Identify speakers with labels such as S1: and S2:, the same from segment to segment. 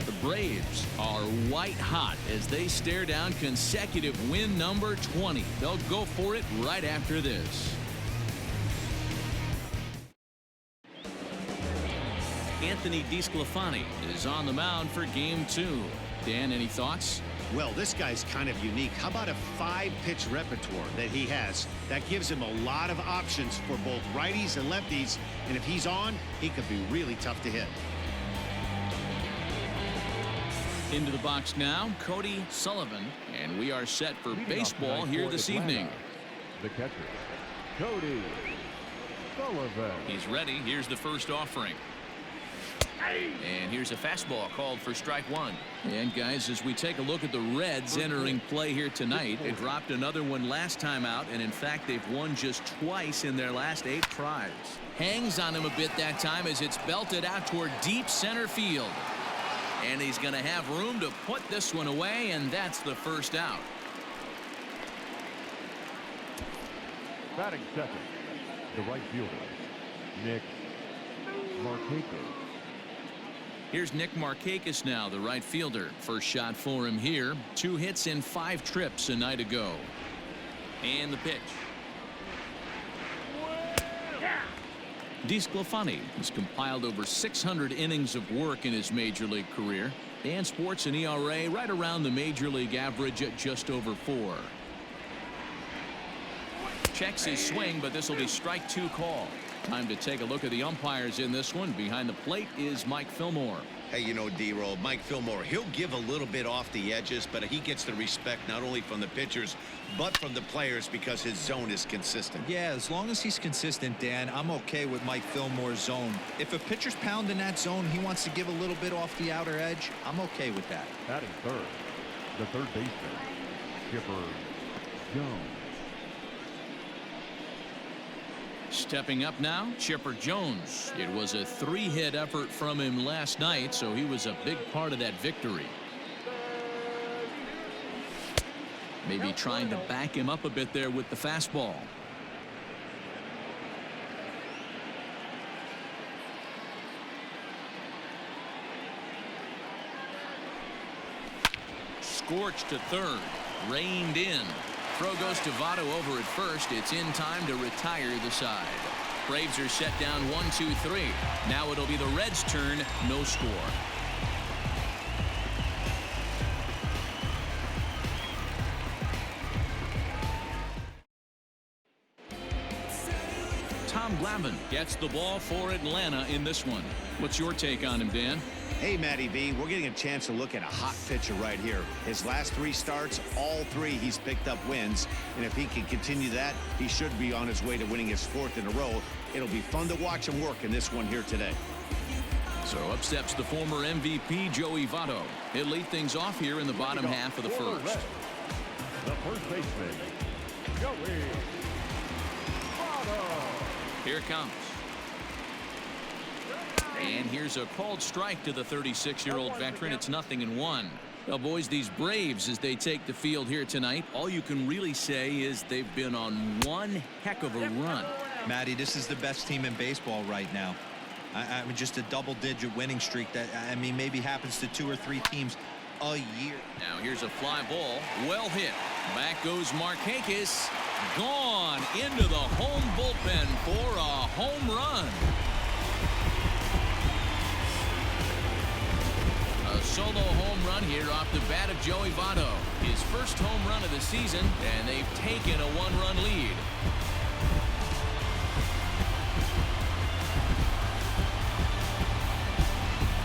S1: The Braves are white hot as they stare down consecutive win number 20. They'll go for it right after this. Anthony DeSclafani is on the mound for game 2. Dan, any thoughts?
S2: Well, this guy's kind of unique. How about a 5-pitch repertoire that he has? That gives him a lot of options for both righties and lefties. And if he's on, he could be really tough to hit.
S3: Into the box now, Cody Sullivan, and we are set for baseball here this evening.
S4: The catcher, Cody Sullivan.
S3: He's ready. Here's the first offering. And here's a fastball called for strike 1.
S1: And guys, as we take a look at the Reds entering play here tonight, they dropped another one last time out, and in fact they've won just twice in their last 8 tries.
S3: Hangs on him a bit that time as it's belted out toward deep center field. And he's going to have room to put this one away, and that's the first out.
S4: Batting second, the right fielder, Nick Markakis.
S1: Here's Nick Markakis now, the right fielder. First shot for him here. 2 hits in 5 trips a night ago.
S3: And the pitch.
S1: DeSclafani has compiled over 600 innings of work in his major league career and sports an ERA right around the major league average at just over 4.
S3: Checks his swing, but this will be strike 2 call.
S1: Time to take a look at the umpires in this one. Behind the plate is Mike Fillmore.
S2: Hey, you know, D-Roll, Mike Fillmore, he'll give a little bit off the edges, but he gets the respect not only from the pitchers, but from the players because his zone is consistent.
S5: Yeah, as long as he's consistent, Dan, I'm okay with Mike Fillmore's zone. If a pitcher's pounding that zone, he wants to give a little bit off the outer edge, I'm okay with that.
S4: Batting third, the third baseman, Chipper Jones.
S1: Stepping up now, Chipper Jones. It was a 3-hit effort from him last night, so he was a big part of that victory. Maybe trying to back him up a bit there with the fastball. Scorched to third. Reined in. Throw goes to Votto over at first. It's in time to retire the side.
S3: Braves are set down 1-2-3. Now it'll be the Reds' turn. No score.
S1: Tom Glavine gets the ball for Atlanta in this one. What's your take on him, Dan?
S2: Hey, Matty B, we're getting a chance to look at a hot pitcher right here. His last 3 starts, all 3 he's picked up wins. And if he can continue that, he should be on his way to winning his 4th in a row. It'll be fun to watch him work in this one here today.
S1: So up steps the former MVP, Joey Votto. He'll lead things off here in the bottom half of the first.
S4: The first baseman, Joey Votto.
S1: Here it comes. And here's a called strike to the 36-year-old veteran. It's 0-1. Well, boys, these Braves, as they take the field here tonight, all you can really say is they've been on one heck of a run.
S5: Matty, this is the best team in baseball right now. I mean, just a double-digit winning streak that, I mean, maybe happens to 2 or 3 teams a year.
S1: Now here's a fly ball. Well hit. Back goes Markakis. Gone into the home bullpen for a home run. A solo home run here off the bat of Joey Votto. His first home run of the season, and they've taken a 1-run lead.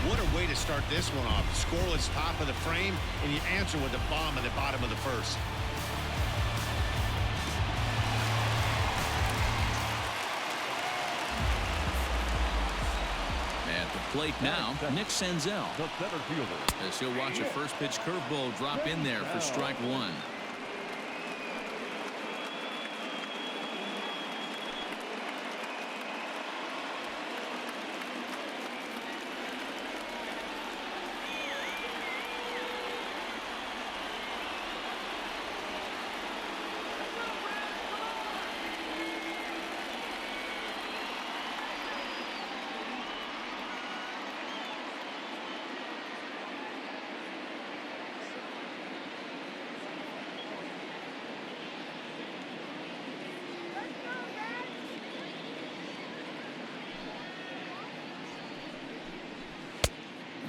S2: What a way to start this one off. Scoreless top of the frame, and you answer with a bomb at the bottom of the first.
S1: At the plate now, Nick Senzel.
S4: The center fielder.
S1: As he'll watch a first pitch curveball drop in there for strike 1.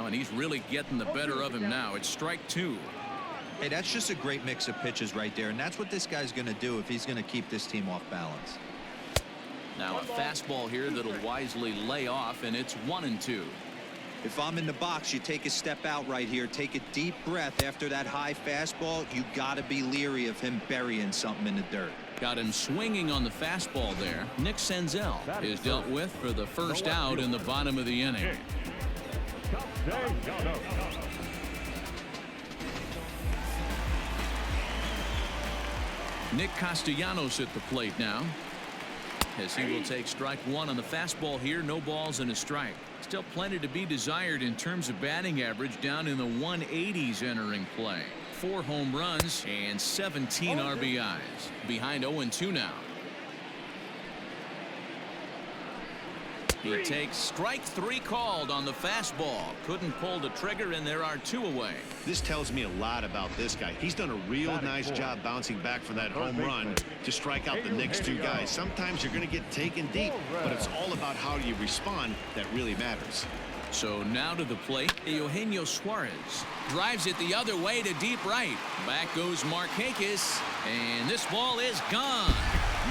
S1: and he's really getting the better of him now. It's strike two.
S5: Hey, that's just a great mix of pitches right there, and that's what this guy's going to do if he's going to keep this team off balance.
S1: Now a fastball here that'll wisely lay off, and it's 1-2.
S5: If I'm in the box, you take a step out right here, take a deep breath after that high fastball. You got to be leery of him burying something in the dirt.
S1: Got him swinging on the fastball there. Nick Senzel is dealt with for the first out in the bottom of the inning. Nick Castellanos at the plate now, as he will take strike one on the fastball here. No balls and a strike. Still plenty to be desired in terms of batting average, down in the 180s entering play. 4 home runs and 17 RBIs. Behind 0-2 now. He takes strike 3 called on the fastball. Couldn't pull the trigger, and there are 2 away.
S2: This tells me a lot about this guy. He's done a real nice job bouncing back from that home run to strike out the next 2 guys. Sometimes you're going to get taken deep, but it's all about how you respond that really matters.
S1: So now to the plate, Eugenio Suarez drives it the other way to deep right. Back goes Markakis, and this ball is gone.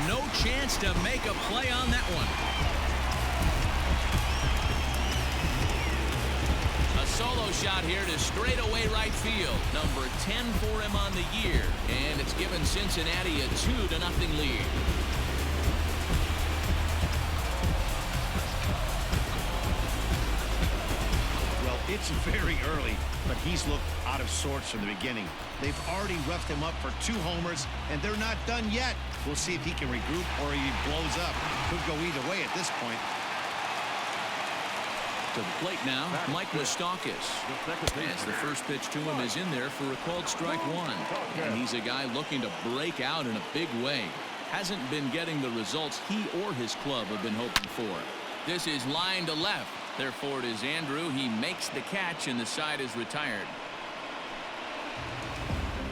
S1: No chance to make a play on that one. Solo shot here to straightaway right field. Number 10 for him on the year. And it's given Cincinnati a 2-0 lead.
S2: Well, it's very early, but he's looked out of sorts from the beginning. They've already roughed him up for 2 homers, and they're not done yet. We'll see if he can regroup or he blows up. Could go either way at this point.
S1: To the plate now, Mike Moustakas. As the first pitch to him is in there for a called strike 1. And he's a guy looking to break out in a big way. Hasn't been getting the results he or his club have been hoping for. This is line to left. Therefore, it is Andrew. He makes the catch, and the side is retired.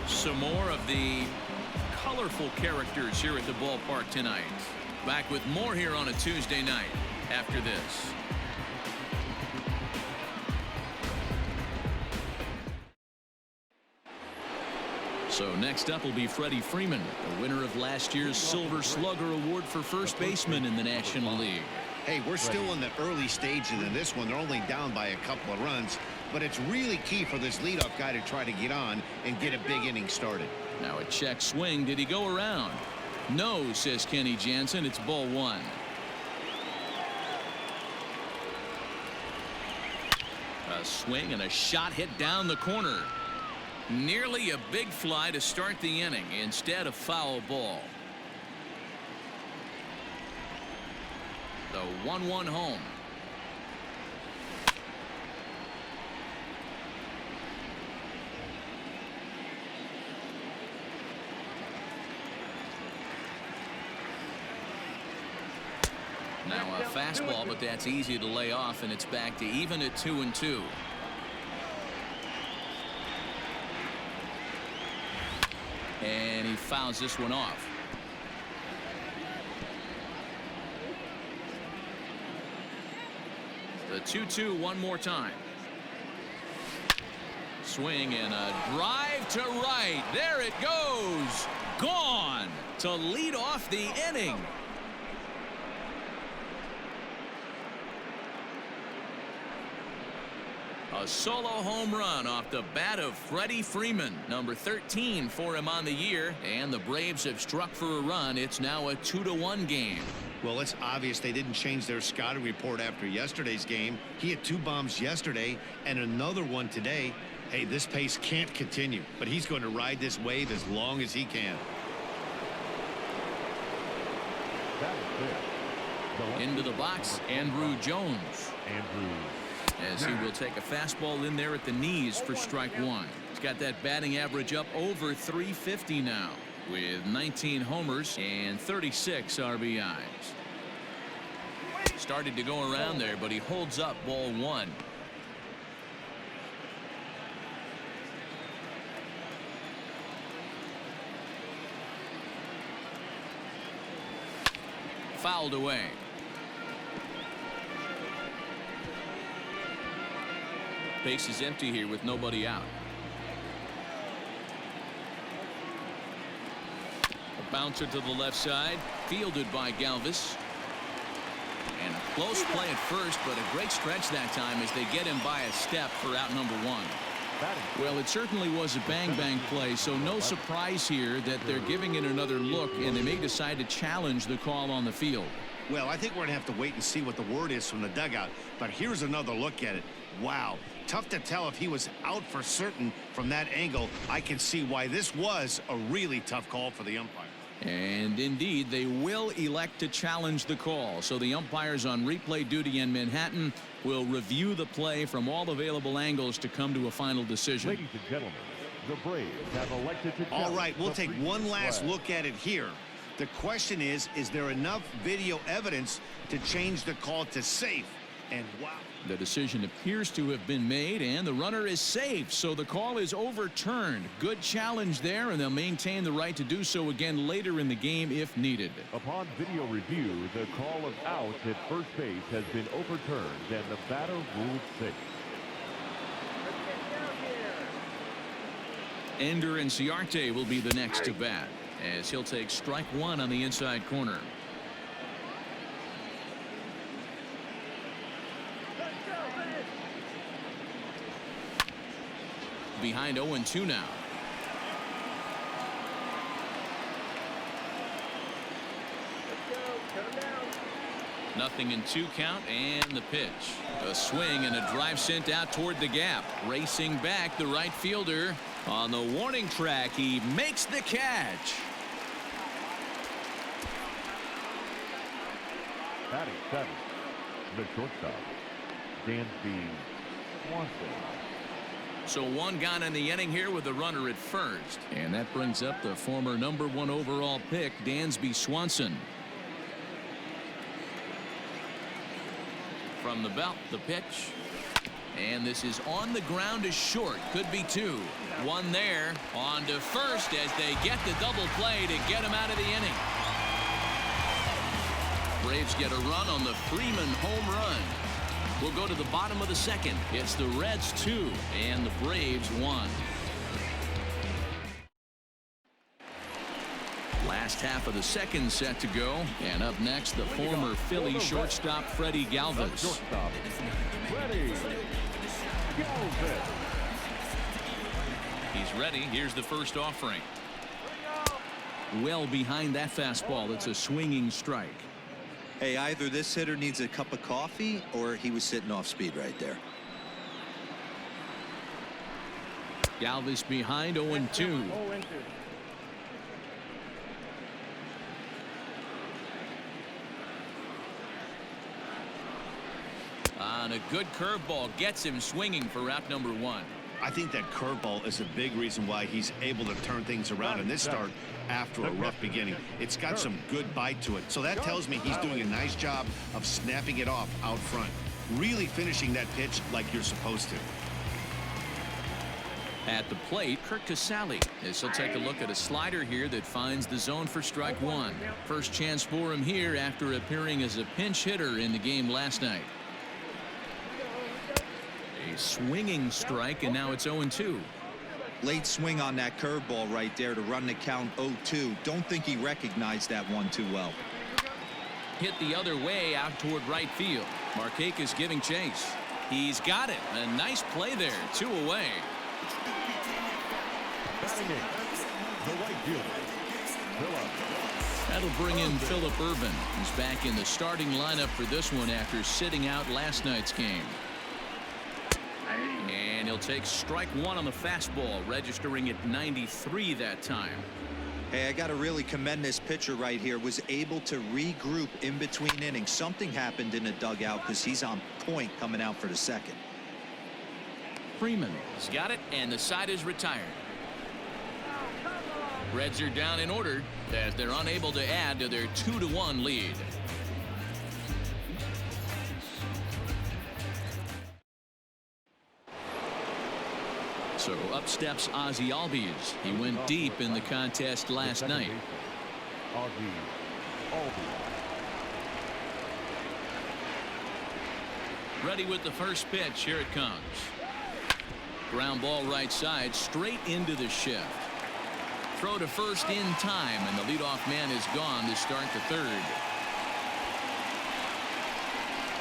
S1: Some more of the colorful characters here at the ballpark tonight. Back with more here on a Tuesday night after this. So next up will be Freddie Freeman, the winner of last year's Silver Slugger Award for first baseman in the National League.
S2: Hey, we're still in the early stages in this one. They're only down by a couple of runs, but it's really key for this leadoff guy to try to get on and get a big inning started.
S1: Now a check swing. Did he go around? No, says Kenny Jansen. It's ball 1. A swing and a shot hit down the corner. Nearly a big fly to start the inning. Instead, a foul ball. The 1-1 home. Now a fastball, but that's easy to lay off, and it's back to even at 2-2. And he fouls this one off. The 2-2 one more time. Swing and a drive to right. There it goes. Gone to lead off the inning. A solo home run off the bat of Freddie Freeman, number 13 for him on the year, and the Braves have struck for a run. It's now a 2-1 game.
S2: Well, it's obvious they didn't change their scouting report after yesterday's game. He had 2 bombs yesterday and another one today. Hey, this pace can't continue, but he's going to ride this wave as long as he can.
S1: Into the box, Andrew Jones. As he will take a fastball in there at the knees for strike 1. He's got that batting average up over 350 now, with 19 homers and 36 RBIs. Started to go around there, but he holds up ball 1. Fouled away. Base is empty here with nobody out. A bouncer to the left side, fielded by Galvis. And a close play at first, but a great stretch that time as they get him by a step for out number one. Well, it certainly was a bang-bang play, so no surprise here that they're giving it another look, and they may decide to challenge the call on the field.
S2: Well, I think we're going to have to wait and see what the word is from the dugout, but here's another look at it. Wow, tough to tell if he was out for certain from that angle. I can see why this was a really tough call for the umpire.
S1: And indeed, they will elect to challenge the call. So the umpires on replay duty in Manhattan will review the play from all available angles to come to a final decision.
S4: Ladies and gentlemen, the Braves have elected to
S2: All right, we'll take one last
S4: flag.
S2: look at it here. The question is there enough video evidence to change the call to safe? And wow.
S1: The decision appears to have been made, and the runner is safe, so the call is overturned. Good challenge there, and they'll maintain the right to do so again later in the game if needed.
S4: Upon video review, the call of out at first base has been overturned, and the batter ruled safe.
S1: Ender Inciarte will be the next to bat, as he'll take strike one on the inside corner. Behind 0-2 now. Nothing in 2 count, and the pitch. A swing and a drive sent out toward the gap. Racing back, the right fielder on the warning track. He makes the catch.
S4: Batting 7, the shortstop, Dansby Swanson.
S1: So one gone in the inning here with the runner at first. And that brings up the former #1 overall pick, Dansby Swanson. From the belt, the pitch. And this is on the ground is short. Could be 2. One there. On to first as they get the double play to get him out of the inning. Braves get a run on the Freeman home run. We'll go to the bottom of the second. It's the Reds 2 and the Braves 1. Last half of the second set to go, and up next the former Philly shortstop Freddie Galvis.
S4: Shortstop, Freddie Galvis.
S1: He's ready. Here's the first offering. Well behind that fastball. It's a swinging strike.
S5: Hey, either this hitter needs a cup of coffee or he was sitting off speed right there.
S1: Galvis behind 0-2. On a good curveball gets him swinging for out number 1.
S2: I think that curveball is a big reason why he's able to turn things around in this start after a rough beginning. It's got some good bite to it. So that tells me he's doing a nice job of snapping it off out front. Really finishing that pitch like you're supposed to.
S1: At the plate, Kirk Casale, as he'll take a look at a slider here that finds the zone for strike 1. First chance for him here after appearing as a pinch hitter in the game last night. A swinging strike, and now it's 0-2.
S5: Late swing on that curveball right there to run the count 0-2. Don't think he recognized that one too well.
S1: Hit the other way out toward right field. Markakis giving chase. He's got it. A nice play there. 2 away.
S4: Batting 8, the right fielder, Philip.
S1: That'll bring in Philip Irvin, who's back in the starting lineup for this one after sitting out last night's game. And he'll take strike 1 on the fastball, registering at 93 that time.
S5: Hey, I got to really commend this pitcher right here. Was able to regroup in between innings. Something happened in the dugout because he's on point coming out for the second.
S1: Freeman has got it, and the side is retired. Reds are down in order as they're unable to add to their 2-1 lead. So up steps Ozzie Albies. He went deep in the contest last night.
S4: Ozzie Albies.
S1: Ready with the first pitch. Here it comes. Ground ball right side, straight into the shift. Throw to first in time, and the leadoff man is gone to start the third.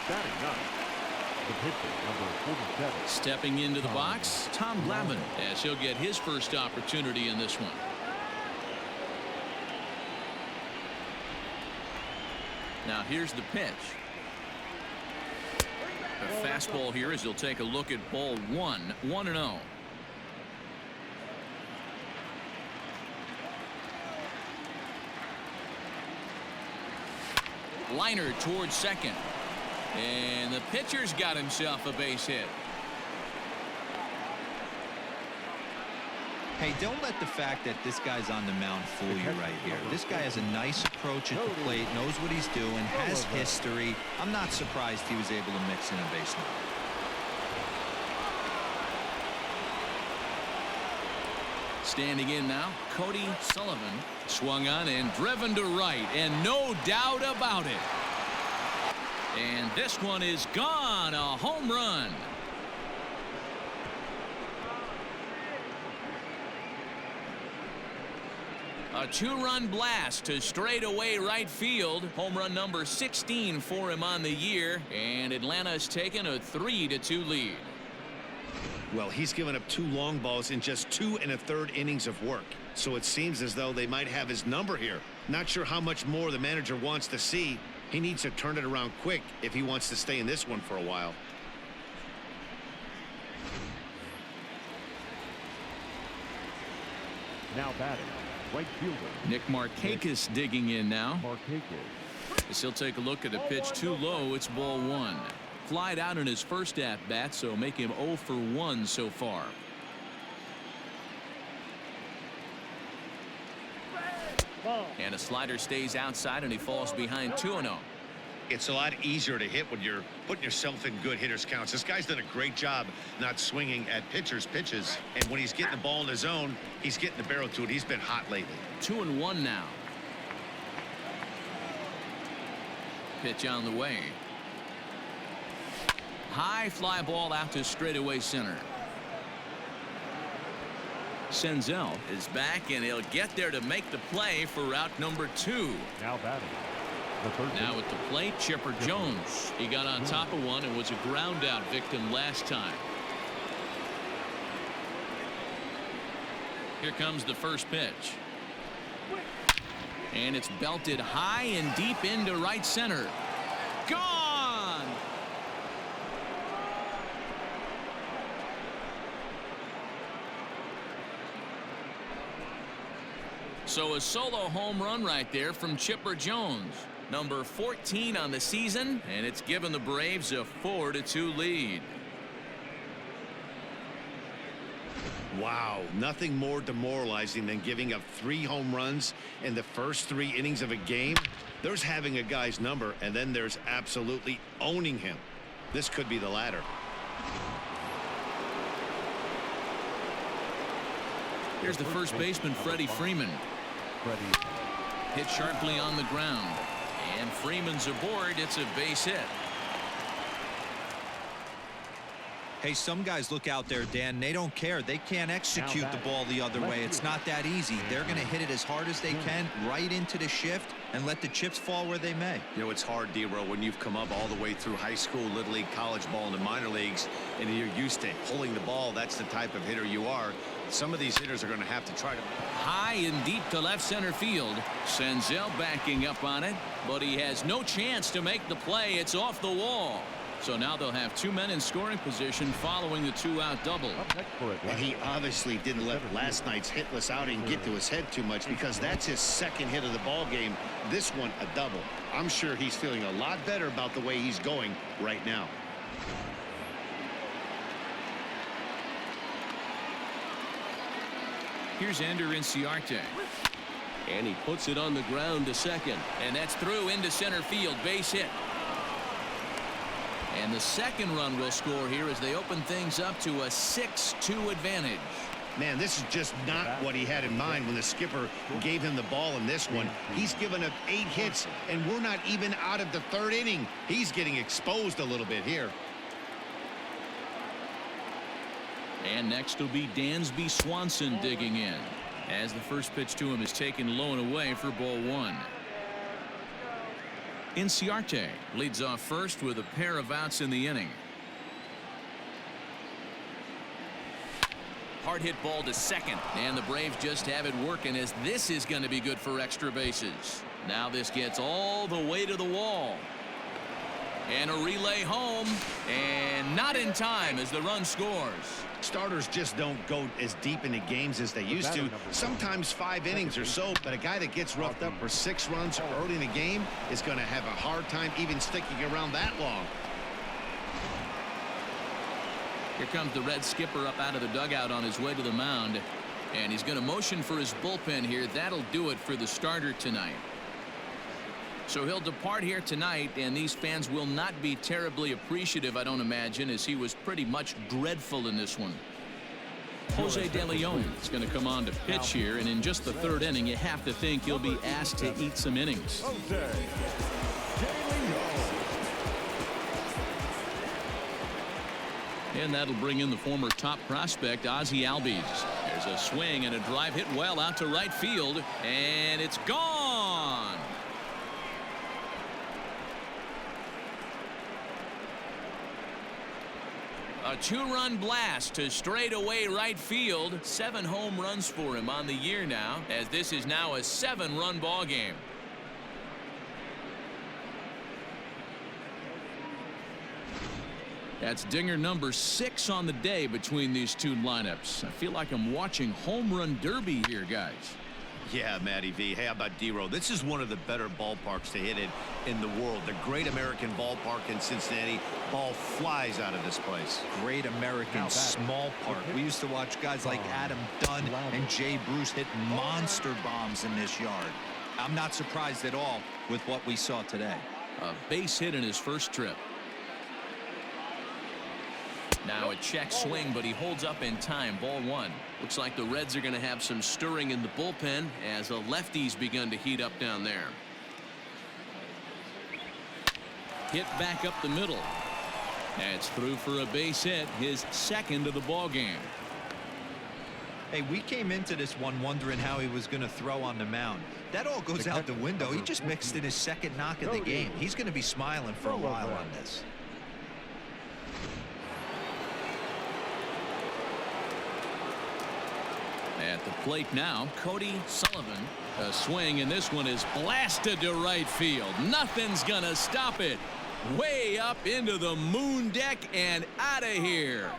S4: Batting ninth, the pitcher, number 47.
S1: Stepping into the box, Tom Glavine, as he'll get his first opportunity in this one. Now here's the pitch. A fastball here as he'll take a look at ball one. 1-0. Liner towards second. And the pitcher's got himself a base hit.
S5: Hey, don't let the fact that this guy's on the mound fool you right here. This guy has a nice approach at the plate, knows what he's doing, has history. I'm not surprised he was able to mix in a base hit.
S1: Standing in now, Cody Sullivan. Swung on and driven to right, and no doubt about it. And this one is gone. A home run. A two-run blast to straightaway right field. Home run number 16 for him on the year, and Atlanta's taken a 3-2 lead.
S2: Well, he's given up 2 long balls in just 2 1/3 innings of work. So it seems as though they might have his number here. Not sure how much more the manager wants to see. He needs to turn it around quick if he wants to stay in this one for a while.
S4: Now batting, right fielder.
S1: Nick Markakis digging in now.
S4: Markakis.
S1: As he'll take a look at a pitch too low. It's ball 1. Flied out in his first at-bat, so make him 0 for 1 so far. And a slider stays outside, and he falls behind 2-0.
S2: It's a lot easier to hit when you're putting yourself in good hitters counts. This guy's done a great job not swinging at pitchers' pitches. And when he's getting the ball in the zone, he's getting the barrel to it. He's been hot lately.
S1: 2-1 now. Pitch on the way. High fly ball out to straightaway center. Senzel is back, and he'll get there to make the play for route number 2.
S4: Now batting, the third.
S1: Now at the plate, Chipper Jones. He got on top of one and was a ground out victim last time. Here comes the first pitch. And it's belted high and deep into right center. Gone! So a solo home run right there from Chipper Jones. Number 14 on the season, and it's given the Braves a 4-2 lead.
S2: Wow, nothing more demoralizing than giving up 3 home runs in the first 3 innings of a game. There's having a guy's number, and then there's absolutely owning him. This could be the latter.
S1: Here's the first baseman, Freddie Freeman. Hit sharply on the ground. And Freeman's aboard. It's a base hit.
S5: Hey, some guys look out there, Dan, they don't care. They can't execute the ball the other way. It's not that easy. They're going to hit it as hard as they can right into the shift and let the chips fall where they may.
S2: You know, it's hard, D-Row, when you've come up all the way through high school, little league, college ball, and the minor leagues, and you're used to pulling the ball. That's the type of hitter you are. Some of these hitters are going to have to try to...
S1: High and deep to left center field. Senzel backing up on it, but he has no chance to make the play. It's off the wall. So now they'll have 2 men in scoring position following the 2-out double.
S2: And he obviously didn't let last night's hitless outing get to his head too much, because that's his second hit of the ball game. This one a double. I'm sure he's feeling a lot better about the way he's going right now.
S1: Here's Ender Inciarte. And he puts it on the ground to second. And that's through into center field. Base hit. And the second run will score here as they open things up to a 6-2 advantage.
S2: Man, this is just not what he had in mind when the skipper gave him the ball in this one. He's given up 8 hits, and we're not even out of the 3rd inning. He's getting exposed a little bit here.
S1: And next will be Dansby Swanson digging in, as the first pitch to him is taken low and away for ball one. Inciarte leads off first with a pair of outs in the inning. Hard hit ball to second, and the Braves just have it working, as this is going to be good for extra bases. Now this gets all the way to the wall. And a relay home, and not in time as the run scores.
S2: Starters just don't go as deep into games as they used to. Sometimes 5 innings or so, but a guy that gets roughed up for 6 runs early in the game is going to have a hard time even sticking around that long.
S1: Here comes the Red skipper up out of the dugout on his way to the mound, and he's going to motion for his bullpen here. That'll do it for the starter tonight. So he'll depart here tonight, and these fans will not be terribly appreciative, I don't imagine, as he was pretty much dreadful in this one. Jose De Leon is going to come on to pitch here, and in just the 3rd inning, you have to think he'll be asked to eat some innings. And that'll bring in the former top prospect, Ozzie Albies. There's a swing and a drive hit well out to right field, and it's gone. A 2-run blast to straightaway right field. 7 home runs for him on the year now, as this is now a 7-run ball game. That's dinger number 6 on the day between these two lineups. I feel like I'm watching home run derby here, guys.
S2: Yeah, Matty V. Hey, how about D-Row? This is one of the better ballparks to hit it in the world. The Great American Ballpark in Cincinnati. Ball flies out of this place.
S5: Great American Small Park. We used to watch guys like Adam Dunn and Jay Bruce hit monster bombs in this yard. I'm not surprised at all with what we saw today.
S1: A base hit in his first trip. Now a check swing, but he holds up in time. Ball 1. Looks like the Reds are going to have some stirring in the bullpen as the lefty's begun to heat up down there. Hit back up the middle. That's through for a base hit, his 2nd of the ball game.
S5: Hey, we came into this one wondering how he was going to throw on the mound. That all goes out the window. He just mixed in his 2nd knock of the game. He's going to be smiling for a while on this.
S1: At the plate now, Cody Sullivan. A swing, and this one is blasted to right field. Nothing's gonna stop it. Way up into the moon deck and out of here.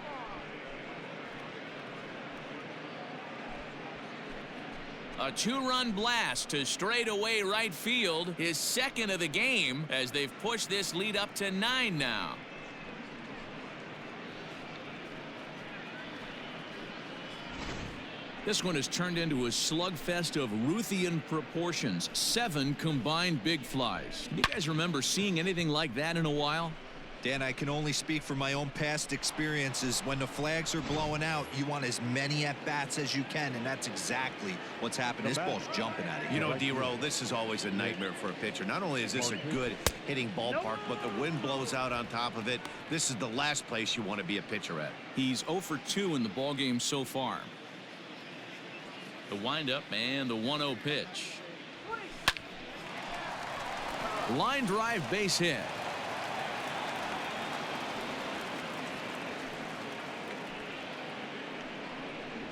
S1: A 2-run blast to straightaway right field, his 2nd of the game, as they've pushed this lead up to 9 now. This one has turned into a slugfest of Ruthian proportions. 7 combined big flies. You guys remember seeing anything like that in a while?
S5: Dan, I can only speak from my own past experiences. When the flags are blowing out, you want as many at-bats as you can, and that's exactly what's happening. This ball's jumping at it.
S2: You know, D-Row, this is always a nightmare for a pitcher. Not only is this a good hitting ballpark, but the wind blows out on top of it. This is the last place you want to be a pitcher at.
S1: He's 0 for 2 in the ballgame so far. The windup and the 1-0 pitch. Line drive base hit.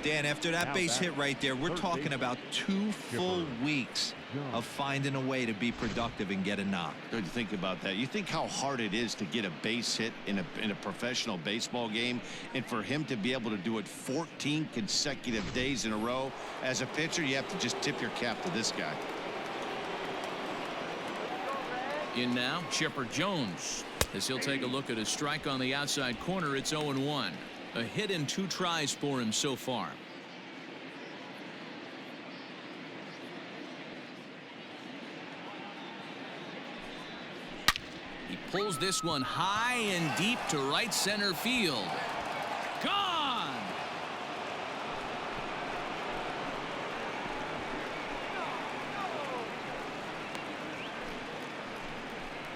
S5: Dan, after that base hit right there, we're talking about 2 full weeks of finding a way to be productive and get a knock.
S2: Good to think about that. You think how hard it is to get a base hit in a professional baseball game, and for him to be able to do it 14 consecutive days in a row. As a pitcher, you have to just tip your cap to this guy.
S1: In now, Chipper Jones, as he'll take a look at a strike on the outside corner. It's 0-1. A hit in 2 tries for him so far. He pulls this one high and deep to right center field. Gone!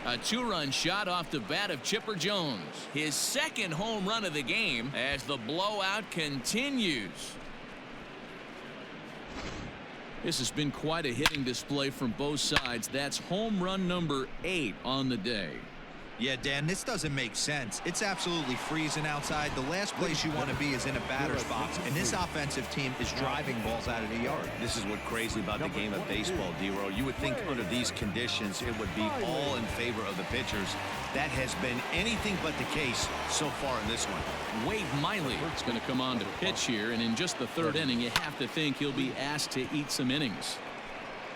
S1: A two-run shot off the bat of Chipper Jones. His second home run of the game as the blowout continues. This has been quite a hitting display from both sides. That's home run number 8 on the day.
S5: Yeah, Dan, this doesn't make sense. It's absolutely freezing outside. The last place you want to be is in a batter's box, and this offensive team is driving balls out of the yard.
S2: This is what's crazy about the game of baseball, D-Row. You would think under these conditions it would be all in favor of the pitchers. That has been anything but the case so far in this one.
S1: Wade Miley is going to come on to pitch here, and in just the 3rd inning, you have to think he'll be asked to eat some innings.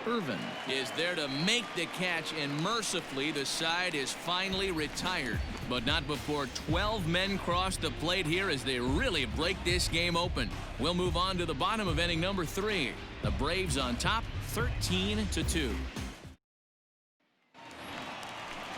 S1: Irvin is there to make the catch, and mercifully the side is finally retired. But not before 12 men cross the plate here as they really break this game open. We'll move on to the bottom of inning number 3. The Braves on top 13-2.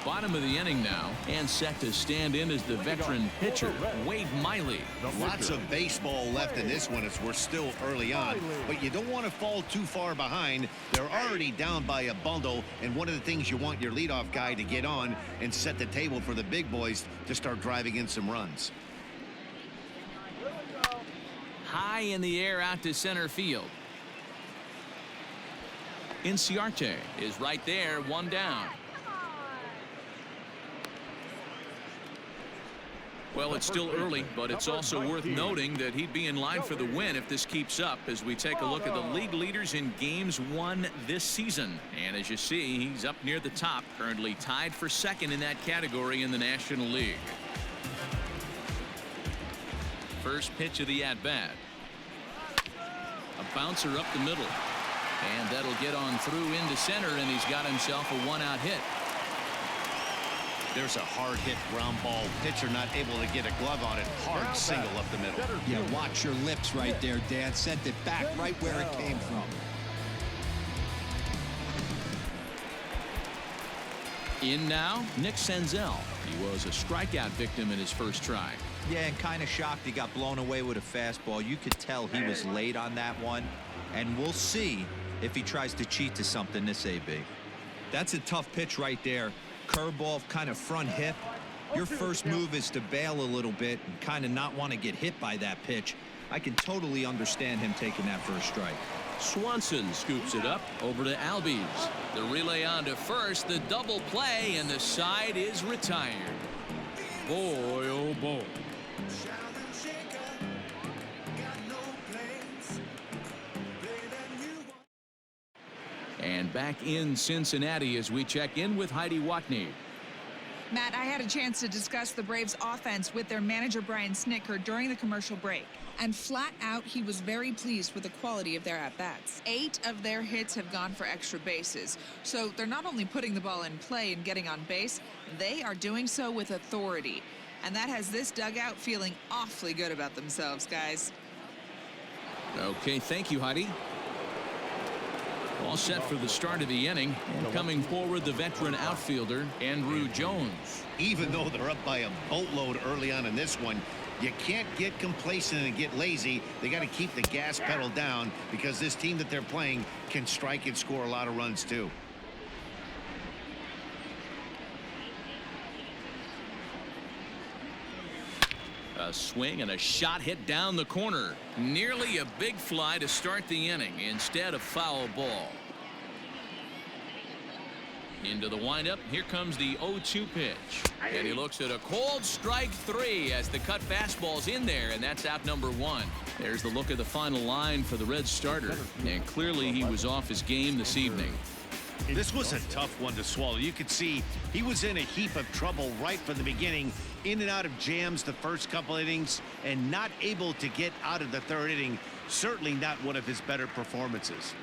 S1: Bottom of the inning now, and set to stand in as the veteran pitcher, Wade Miley.
S2: Lots of baseball left in this one as we're still early on, but you don't want to fall too far behind. They're already down by a bundle, and one of the things you want your leadoff guy to get on and set the table for the big boys to start driving in some runs.
S1: High in the air out to center field. Inciarte is right there, 1 down. Well, it's still early, but it's also worth noting that he'd be in line for the win if this keeps up as we take a look at the league leaders in games won this season. And as you see, he's up near the top, currently tied for 2nd in that category in the National League. First pitch of the at-bat. A bouncer up the middle. And that'll get on through into center, and he's got himself a 1-out hit.
S2: There's a hard hit ground ball. Pitcher not able to get a glove on it. Hard single up the middle.
S5: Yeah, watch your lips right there, Dan. Sent it back right where it came from.
S1: In now, Nick Senzel. He was a strikeout victim in his first try.
S5: Yeah, and kind of shocked he got blown away with a fastball. You could tell he was late on that one. And we'll see if he tries to cheat to something this AB. That's a tough pitch right there. Curveball, kind of front hip. Your first move is to bail a little bit and kind of not want to get hit by that pitch. I can totally understand him taking that first strike.
S1: Swanson scoops it up over to Albies. The relay on to first, the double play, and the side is retired. Boy, oh boy. And back in Cincinnati as we check in with Heidi Watney.
S6: Matt, I had a chance to discuss the Braves offense with their manager Brian Snitker during the commercial break. And flat out, he was very pleased with the quality of their at-bats. 8 of their hits have gone for extra bases. So they're not only putting the ball in play and getting on base, they are doing so with authority. And that has this dugout feeling awfully good about themselves, guys.
S1: Okay, thank you, Heidi. All set for the start of the inning, and coming forward the veteran outfielder Andrew Jones.
S2: Even though they're up by a boatload early on in this one, you can't get complacent and get lazy. They got to keep the gas pedal down because this team that they're playing can strike and score a lot of runs too.
S1: A swing and a shot hit down the corner. Nearly a big fly to start the inning. Instead, a foul ball. Into the windup. Here comes the 0-2 pitch. And he looks at a cold strike 3 as the cut fastball's in there, and that's out number 1. There's the look of the final line for the Reds starter. And clearly he was off his game this evening.
S2: This was a tough one to swallow. You could see he was in a heap of trouble right from the beginning, in and out of jams the first couple innings, and not able to get out of the 3rd inning. Certainly not one of his better performances.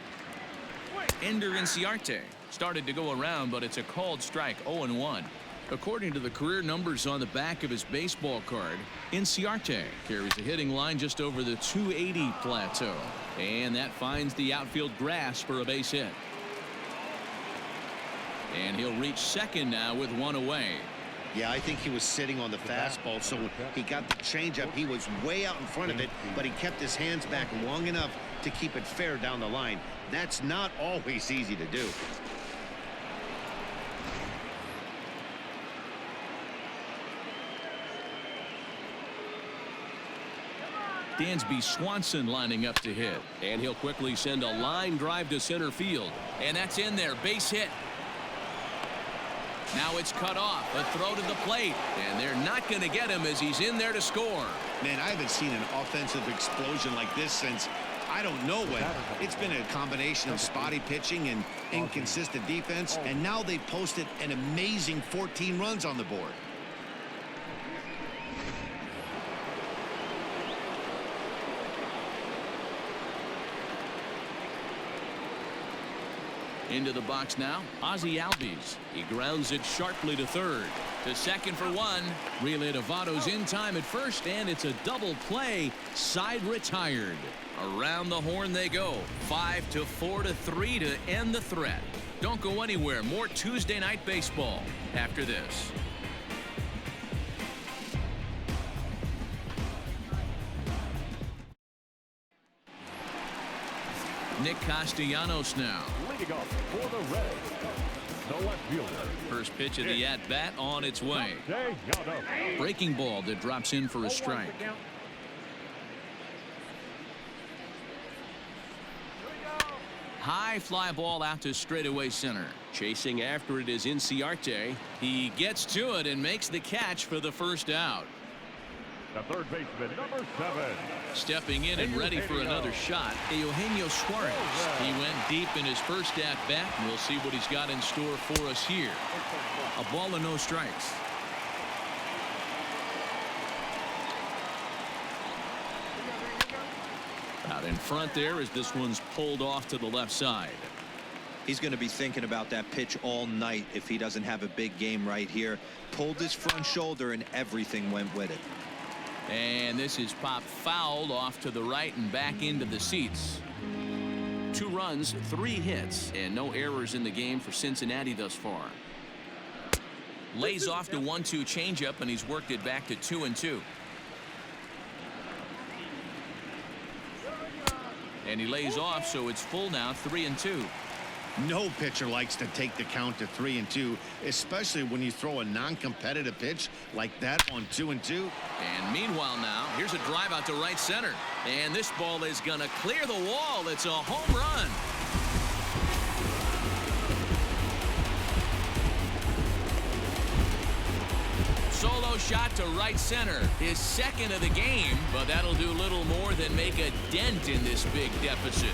S1: Ender Inciarte started to go around, but it's a called strike, 0-1. According to the career numbers on the back of his baseball card, Inciarte carries a hitting line just over the 280 plateau, and that finds the outfield grass for a base hit. And he'll reach second now with 1 away.
S2: Yeah, I think he was sitting on the fastball, so he got the changeup. He was way out in front of it, but he kept his hands back long enough to keep it fair down the line. That's not always easy to do.
S1: Dansby Swanson lining up to hit.
S3: And he'll quickly send a line drive to center field.
S1: And that's in there. Base hit. Now it's cut off. A throw to the plate. And they're not going to get him as he's in there to score.
S2: Man, I haven't seen an offensive explosion like this since I don't know when. It's been a combination of spotty pitching and inconsistent defense. And now they posted an amazing 14 runs on the board.
S1: Into the box now, Ozzie Albies. He grounds it sharply to third. To second for one. Relay to Votto's in time at first, and it's a double play. Side retired. Around the horn they go. 5-4 to 3 to end the threat. Don't go anywhere. More Tuesday night baseball after this. Nick Castellanos now.
S4: Leading off for the Reds, the left fielder.
S1: First pitch of the at-bat on its way. Breaking ball that drops in for a strike. High fly ball out to straightaway center.
S3: Chasing after it is Inciarte.
S1: He gets to it and makes the catch for the first out.
S4: The third baseman, number 7.
S1: Stepping in and ready for another shot, Eugenio Suarez. He went deep in his first at-bat, and we'll see what he's got in store for us here. A ball and no strikes. Out in front there as this one's pulled off to the left side.
S5: He's going to be thinking about that pitch all night if he doesn't have a big game right here. Pulled his front shoulder and everything went with it.
S1: And this is popped foul off to the right and back into the seats. 2 runs, 3 hits, and no errors in the game for Cincinnati thus far. Lays off the 1-2 changeup, and he's worked it back to 2-2. And he lays off, so it's full now, 3-2.
S2: No pitcher likes to take the count to 3-2, especially when you throw a non-competitive pitch like that on 2-2.
S1: And meanwhile now, here's a drive out to right center. And this ball is going to clear the wall. It's a home run. Solo shot to right center. His second of the game, but that'll do little more than make a dent in this big deficit.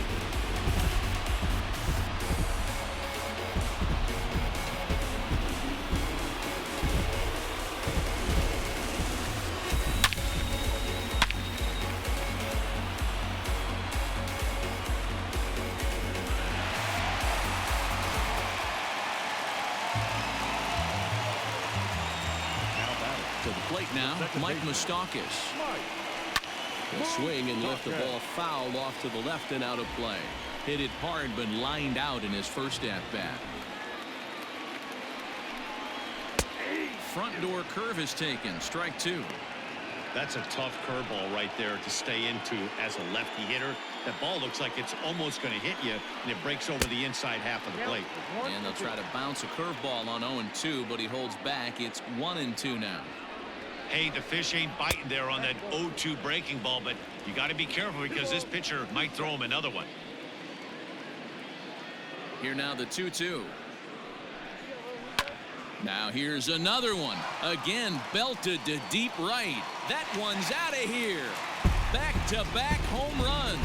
S1: Mike Moustakas.
S3: He'll swing and lift the ball foul off to the left and out of play.
S1: Hit it hard but lined out in his first at-bat. Front door curve is taken. Strike 2.
S2: That's a tough curveball right there to stay into as a lefty hitter. That ball looks like it's almost going to hit you, and it breaks over the inside half of the plate.
S1: And they'll try to bounce a curveball on 0-2, but he holds back. It's 1-2 now.
S2: Hey, the fish ain't biting there on that 0-2 breaking ball, but you got to be careful because this pitcher might throw him another one.
S1: Here now the 2-2. Now here's another one. Again belted to deep right. That one's out of here. Back-to-back home runs.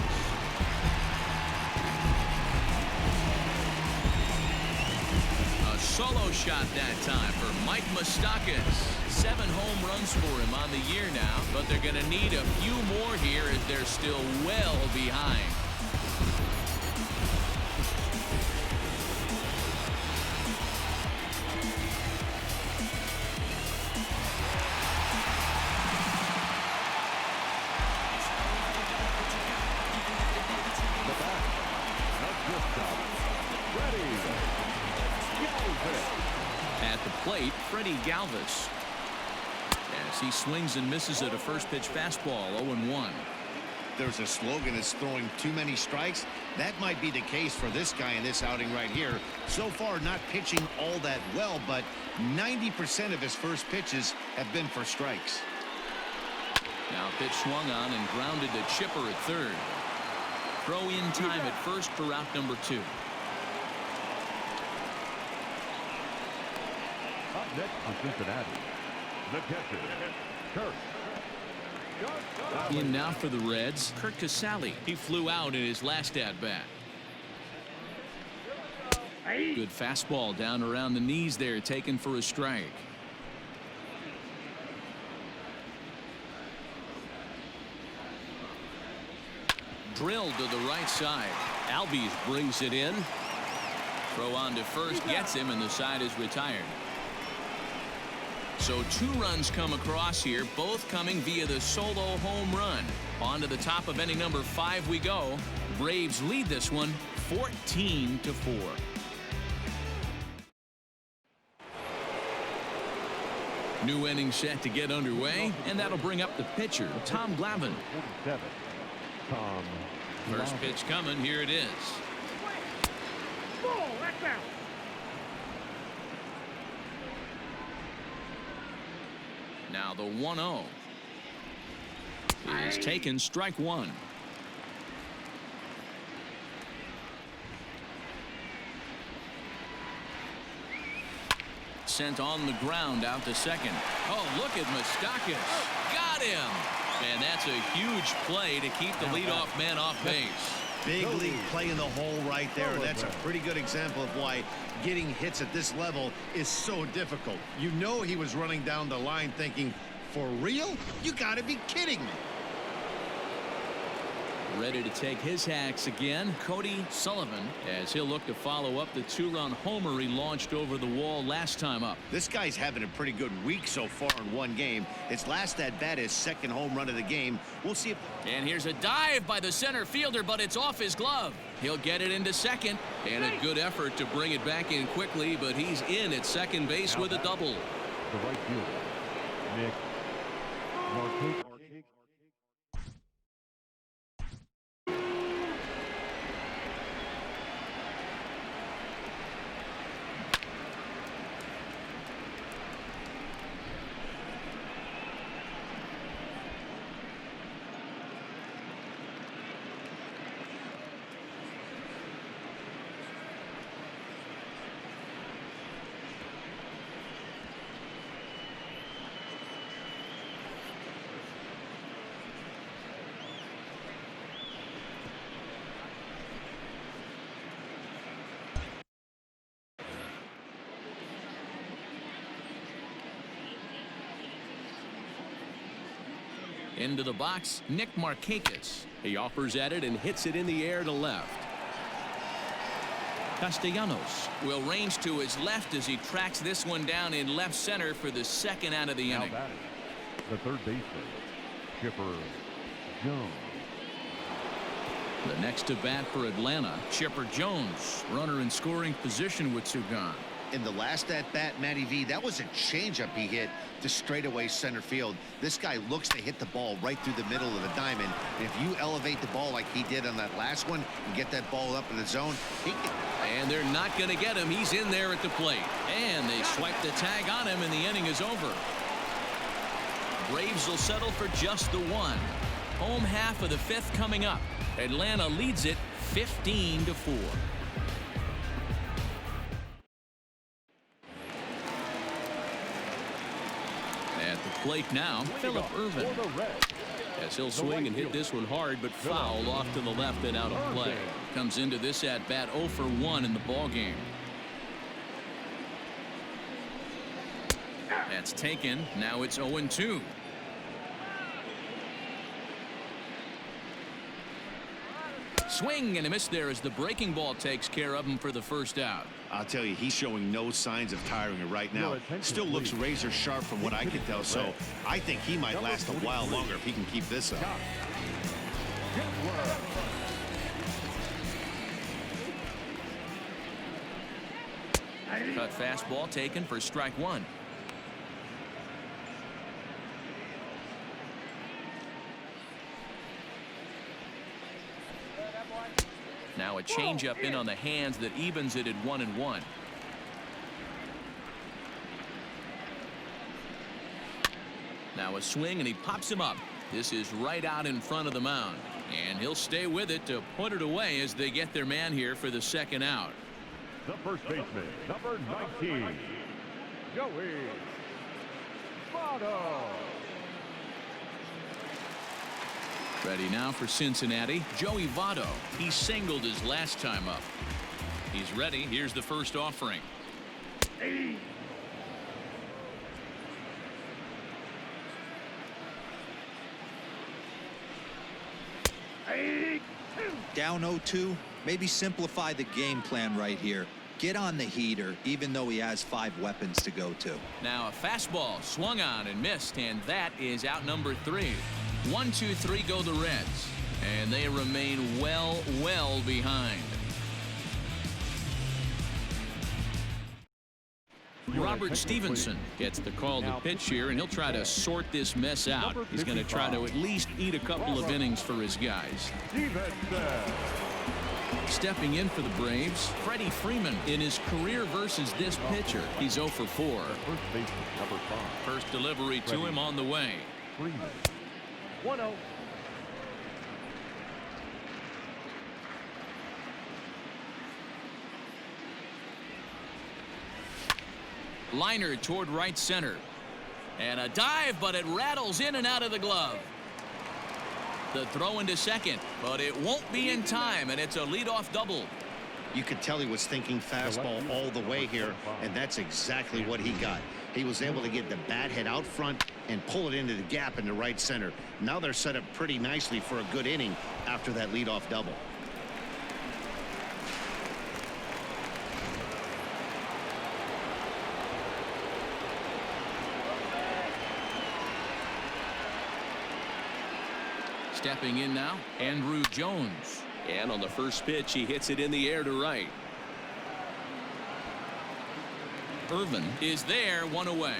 S1: A solo shot that time for Mike Moustakas. 7 home runs for him on the year now, but they're going to need a few more here as they're still well behind. At the plate, Freddie Galvis. As he swings and misses at a first pitch fastball, 0-1.
S2: There's a slogan that's throwing too many strikes. That might be the case for this guy in this outing right here. So far, not pitching all that well, but 90% of his first pitches have been for strikes.
S1: Now pitch swung on and grounded to Chipper at third. Throw in time at first for out number 2.
S4: Up next for Cincinnati, the catcher, Kirk.
S1: In now for the Reds, Kurt Casale. He flew out in his last at-bat. Good fastball down around the knees there, taken for a strike. Drilled to the right side. Albies brings it in. Throw on to first, gets him, and the side is retired. So 2 runs come across here, both coming via the solo home run. On to the top of inning number 5 we go. Braves lead this one 14-4. New inning set to get underway, and that'll bring up the pitcher, Tom Glavine.
S4: 47, Tom
S1: First pitch coming. Here it is. Now the 1-0 is taken, strike 1. Sent on the ground out to second. Oh, look at Moustakas. Got him. And that's a huge play to keep the leadoff man off base.
S2: Big league play in the hole right there. And that's a pretty good example of why getting hits at this level is so difficult. You know he was running down the line thinking, for real? You got to be kidding me.
S1: Ready to take his hacks again, Cody Sullivan, as he'll look to follow up the 2-run homer he launched over the wall last time up.
S2: This guy's having a pretty good week so far in one game. His last at bat, his second home run of the game. We'll see if...
S1: And here's a dive by the center fielder, but it's off his glove. He'll get it into second, and a good effort to bring it back in quickly, but he's in at second base with a double.
S4: The right fielder, Nick Marquez.
S1: Into the box, Nick Markakis. He offers at it and hits it in the air to left. Castellanos will range to his left as he tracks this one down in left center for the second out of the inning.
S4: The third baseman, Chipper Jones.
S1: The next to bat for Atlanta, Chipper Jones, runner in scoring position with 2 gone.
S2: In the last at-bat, Matty V, that was a changeup he hit to straightaway center field. This guy looks to hit the ball right through the middle of the diamond. And if you elevate the ball like he did on that last one and get that ball up in the zone, he can...
S1: And they're not going to get him. He's in there at the plate. And they swipe the tag on him, and the inning is over. Braves will settle for just the 1. Home half of the 5th coming up. Atlanta leads it 15-4. At the plate now, Phillip Ervin. As he'll swing and hit this one hard, but fouled off to the left and out of play. Comes into this at bat 0 for 1 in the ball game. That's taken. Now it's 0-2. Swing and a miss there as the breaking ball takes care of him for the first out.
S2: I'll tell you, he's showing no signs of tiring right now. Still looks razor sharp from what I can tell, so I think he might last a while longer if he can keep this up.
S1: Cut fastball taken for strike 1. Now a changeup in on the hands that evens it at 1-1. Now a swing and he pops him up. This is right out in front of the mound, and he'll stay with it to put it away as they get their man here for the second out.
S4: The first baseman, number 19, Joey Votto.
S1: Ready now for Cincinnati, Joey Votto. He singled his last time up. He's ready. Here's the first offering.
S5: Down 0-2. Maybe simplify the game plan right here. Get on the heater, even though he has 5 weapons to go to.
S1: Now a fastball swung on and missed, and that is out number 3. 1, 2, 3 go the Reds, and they remain well behind. Robert Stevenson gets the call to pitch here, and he'll try to sort this mess out. He's going to try to at least eat a couple of innings for his guys. Stepping in for the Braves, Freddie Freeman in his career versus this pitcher. He's 0 for 4. First delivery to him on the way.
S4: 1-0.
S1: Liner toward right center. And a dive, but it rattles in and out of the glove. The throw into second, but it won't be in time, and it's a leadoff double.
S2: You could tell he was thinking fastball all the way here, and that's exactly what he got. He was able to get the bat head out front and pull it into the gap in the right center. Now they're set up pretty nicely for a good inning after that leadoff double.
S1: Stepping in now, Andrew Jones. And on the first pitch, he hits it in the air to right. Irvin is there, 1 away.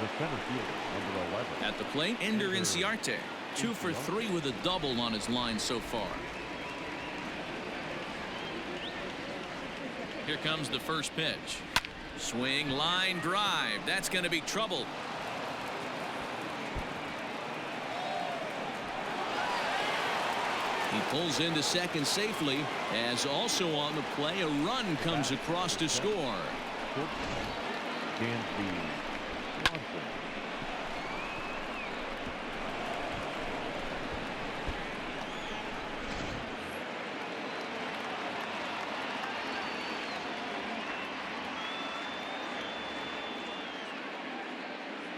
S4: The center fielder, number 11.
S1: At the plate, Ender Inciarte. 2 for 3 with a double on his line so far. Here comes the first pitch. Swing, line, drive. That's going to be trouble. He pulls into second safely, as also on the play, a run comes across to score.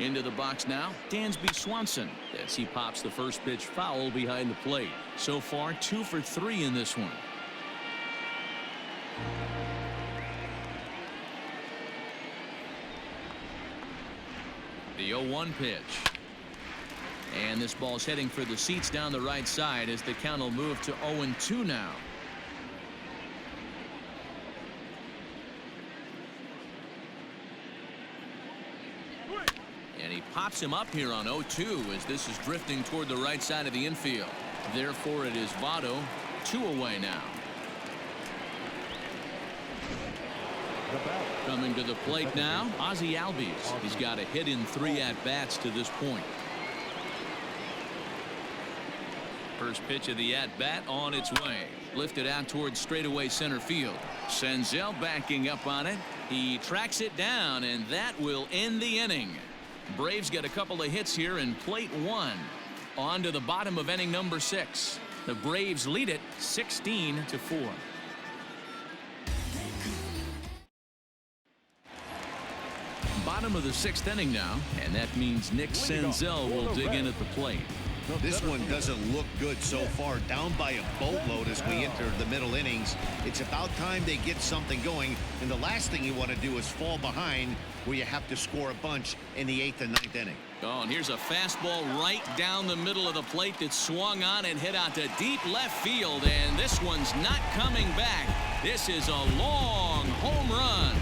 S1: Into the box now, Dansby Swanson, as he pops the first pitch foul behind the plate. So far, 2 for 3 in this one. The 0-1 pitch. And this ball's heading for the seats down the right side as the count will move to 0-2 now. And he pops him up here on 0-2 as this is drifting toward the right side of the infield. Therefore, it is Votto, 2 away now. Coming to the plate now, Ozzie Albies. He's got a hit in 3 at-bats to this point. First pitch of the at-bat on its way. Lifted out towards straightaway center field. Senzel backing up on it. He tracks it down, and that will end the inning. Braves get a couple of hits here in plate 1. On to the bottom of inning number 6. The Braves lead it 16-4. Bottom of the 6th inning now, and that means Nick Senzel will dig in at the plate.
S2: This one doesn't look good so far. Down by a boatload as we enter the middle innings. It's about time they get something going, and the last thing you want to do is fall behind where you have to score a bunch in the 8th and 9th inning.
S1: Oh, and here's a fastball right down the middle of the plate that swung on and hit out to deep left field, and this one's not coming back. This is a long home run.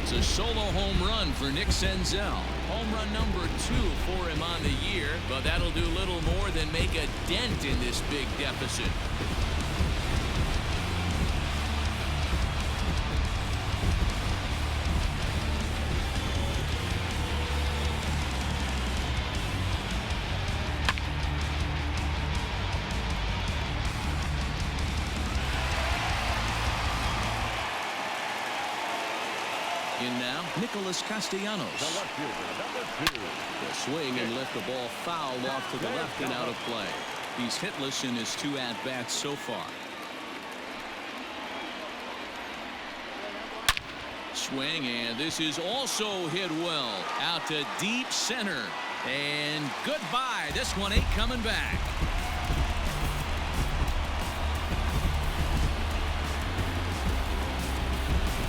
S1: It's a solo home run for Nick Senzel. Home run number 2 for him on the year, but that'll do little more than make a dent in this big deficit. now, Nicholas Castellanos. The swing and lift the ball foul off to the left and out of play. He's hitless in his 2 at-bats so far. Swing, and this is also hit well. Out to deep center. And goodbye. This one ain't coming back.